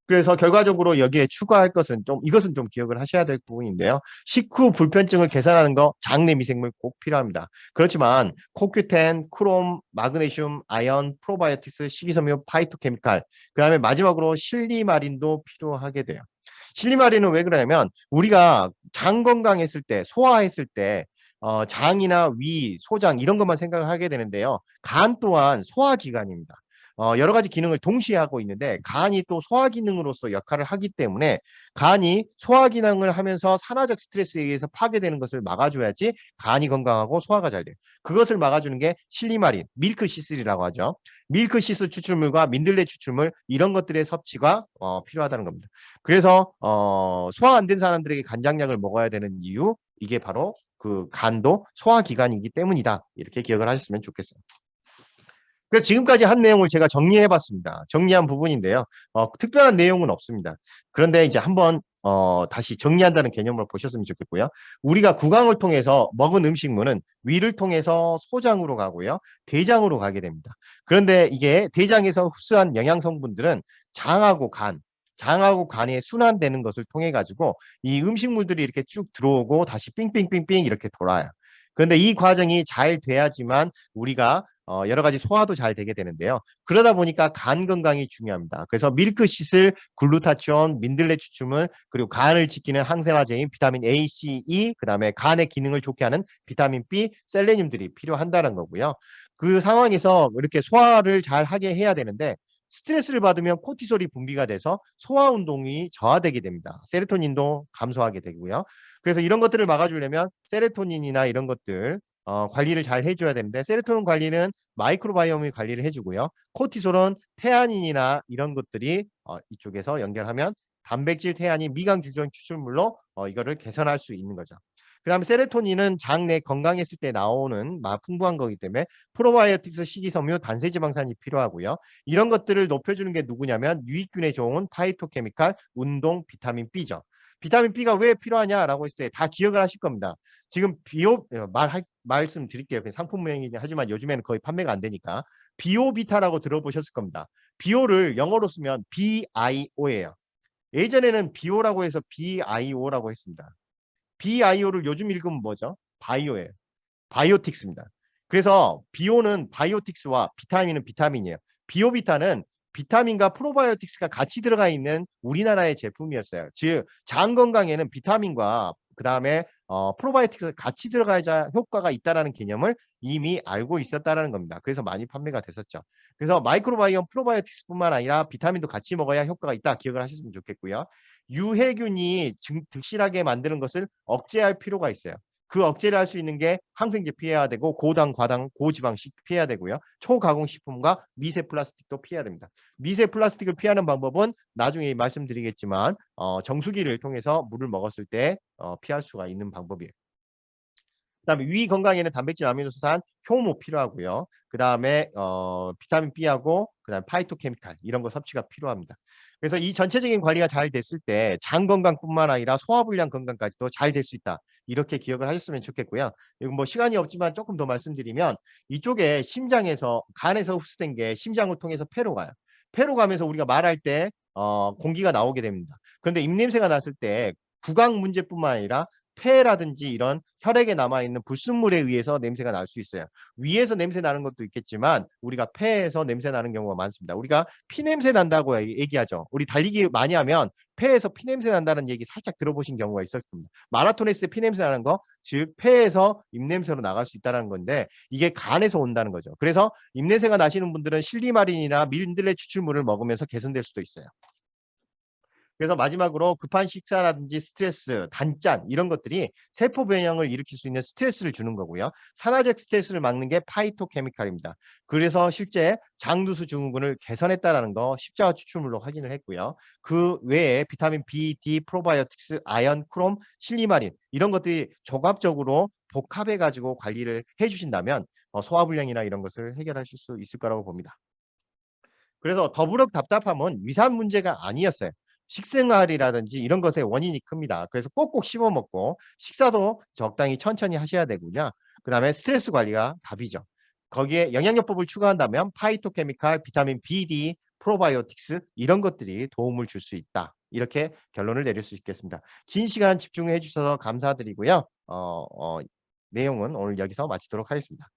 그래서 결과적으로 여기에 추가할 것은 이것은 좀 기억을 하셔야 될 부분인데요. 식후 불편증을 개선하는 거 장내 미생물 꼭 필요합니다. 그렇지만 코큐텐, 크롬, 마그네슘, 아연, 프로바이오틱스, 식이섬유, 파이토케미칼, 그다음에 마지막으로 실리마린도 필요하게 돼요. 실리마린은 왜 그러냐면 우리가 장 건강했을 때, 소화했을 때 장이나 위, 소장 이런 것만 생각을 하게 되는데요. 간 또한 소화기관입니다. 여러 가지 기능을 동시에 하고 있는데 간이 또 소화 기능으로서 역할을 하기 때문에 간이 소화 기능을 하면서 산화적 스트레스에 의해서 파괴되는 것을 막아줘야지 간이 건강하고 소화가 잘 돼요. 그것을 막아주는 게 실리마린, 밀크시슬이라고 하죠. 밀크시슬 추출물과 민들레 추출물 이런 것들의 섭취가 필요하다는 겁니다. 그래서 소화 안 된 사람들에게 간장약을 먹어야 되는 이유 이게 바로 그 간도 소화기관이기 때문이다. 이렇게 기억을 하셨으면 좋겠어요. 그래서 지금까지 한 내용을 제가 정리해 봤습니다. 정리한 부분인데요. 특별한 내용은 없습니다. 그런데 이제 한번 다시 정리한다는 개념으로 보셨으면 좋겠고요. 우리가 구강을 통해서 먹은 음식물은 위를 통해서 소장으로 가고요. 대장으로 가게 됩니다. 그런데 이게 대장에서 흡수한 영양 성분들은 장하고 간에 순환되는 것을 통해 가지고 이 음식물들이 이렇게 쭉 들어오고 다시 삥삥삥삥 이렇게 돌아요. 그런데 이 과정이 잘 돼야지만 우리가 여러 가지 소화도 잘 되게 되는데요. 그러다 보니까 간 건강이 중요합니다. 그래서 밀크시슬, 글루타치온, 민들레 추출물, 그리고 간을 지키는 항산화제인 비타민 A, C, E, 그다음에 간의 기능을 좋게 하는 비타민 B, 셀레늄들이 필요한다는 거고요. 그 상황에서 이렇게 소화를 잘 하게 해야 되는데 스트레스를 받으면 코티솔이 분비가 돼서 소화 운동이 저하되게 됩니다. 세로토닌도 감소하게 되고요. 그래서 이런 것들을 막아주려면 세로토닌이나 이런 것들 관리를 잘 해줘야 되는데 세로토닌 관리는 마이크로바이옴이 관리를 해주고요. 코티솔은 태아닌이나 이런 것들이 이쪽에서 연결하면 단백질 태아닌 미강 주전 추출물로 이거를 개선할 수 있는 거죠. 그다음에 세로토닌은 장 내 건강했을 때 나오는 풍부한 거기 때문에 프로바이오틱스, 식이섬유, 단세지방산이 필요하고요. 이런 것들을 높여주는 게 누구냐면 유익균에 좋은 파이토케미칼, 운동, 비타민 B죠. 비타민 B가 왜 필요하냐라고 했을 때 다 기억을 하실 겁니다. 지금 말씀드릴게요. 상품명이긴 하지만 요즘에는 거의 판매가 안 되니까 비오비타라고 들어보셨을 겁니다. 비오를 영어로 쓰면 BIO예요. 예전에는 비오라고 해서 BIO라고 했습니다. BIO를 요즘 읽으면 뭐죠? 바이오예요. 바이오틱스입니다. 그래서 비오는 바이오틱스와 비타민은 비타민이에요. 비오비타는 비타민과 프로바이오틱스가 같이 들어가 있는 우리나라의 제품이었어요. 즉, 장 건강에는 비타민과 그다음에 프로바이오틱스가 같이 들어가야 효과가 있다라는 개념을 이미 알고 있었다라는 겁니다. 그래서 많이 판매가 됐었죠. 그래서 마이크로바이옴 프로바이오틱스뿐만 아니라 비타민도 같이 먹어야 효과가 있다. 기억을 하셨으면 좋겠고요. 유해균이 득실하게 만드는 것을 억제할 필요가 있어요. 그 억제를 할 수 있는 게 항생제 피해야 되고 고당, 과당, 고지방식 피해야 되고요. 초가공식품과 미세 플라스틱도 피해야 됩니다. 미세 플라스틱을 피하는 방법은 나중에 말씀드리겠지만 정수기를 통해서 물을 먹었을 때 피할 수가 있는 방법이에요. 그다음에 위 건강에는 단백질, 아미노산, 효모 필요하고요. 그다음에 비타민 B하고 그다음에 파이토케미칼 이런 거 섭취가 필요합니다. 그래서 이 전체적인 관리가 잘 됐을 때 장 건강뿐만 아니라 소화불량 건강까지도 잘 될 수 있다. 이렇게 기억을 하셨으면 좋겠고요. 이건 뭐 시간이 없지만 조금 더 말씀드리면 이쪽에 심장에서 간에서 흡수된 게 심장을 통해서 폐로 가요. 폐로 가면서 우리가 말할 때 공기가 나오게 됩니다. 그런데 입냄새가 났을 때 구강 문제뿐만 아니라 폐라든지 이런 혈액에 남아 있는 불순물에 의해서 냄새가 날 수 있어요. 위에서 냄새 나는 것도 있겠지만 우리가 폐에서 냄새 나는 경우가 많습니다. 우리가 피 냄새 난다고 얘기하죠. 우리 달리기 많이 하면 폐에서 피 냄새 난다는 얘기 살짝 들어보신 경우가 있었을 겁니다. 마라톤 했을 때 피 냄새 나는 거, 즉 폐에서 입냄새로 나갈 수 있다는 건데 이게 간에서 온다는 거죠. 그래서 입냄새가 나시는 분들은 실리마린이나 민들레 추출물을 먹으면서 개선될 수도 있어요. 그래서 마지막으로 급한 식사라든지 스트레스, 단짠 이런 것들이 세포 변형을 일으킬 수 있는 스트레스를 주는 거고요. 산화적 스트레스를 막는 게 파이토케미칼입니다. 그래서 실제 장두수 증후군을 개선했다라는 거 십자가 추출물로 확인을 했고요. 그 외에 비타민 B, D, 프로바이오틱스, 아연, 크롬, 실리마린 이런 것들이 종합적으로 복합해 가지고 관리를 해 주신다면 소화불량이나 이런 것을 해결하실 수 있을 거라고 봅니다. 그래서 더부룩 답답함은 위산 문제가 아니었어요. 식생활이라든지 이런 것의 원인이 큽니다. 그래서 꼭꼭 씹어 먹고 식사도 적당히 천천히 하셔야 되고요. 그다음에 스트레스 관리가 답이죠. 거기에 영양요법을 추가한다면 파이토케미칼, 비타민 B, D, 프로바이오틱스 이런 것들이 도움을 줄 수 있다. 이렇게 결론을 내릴 수 있겠습니다. 긴 시간 집중해 주셔서 감사드리고요. 내용은 오늘 여기서 마치도록 하겠습니다.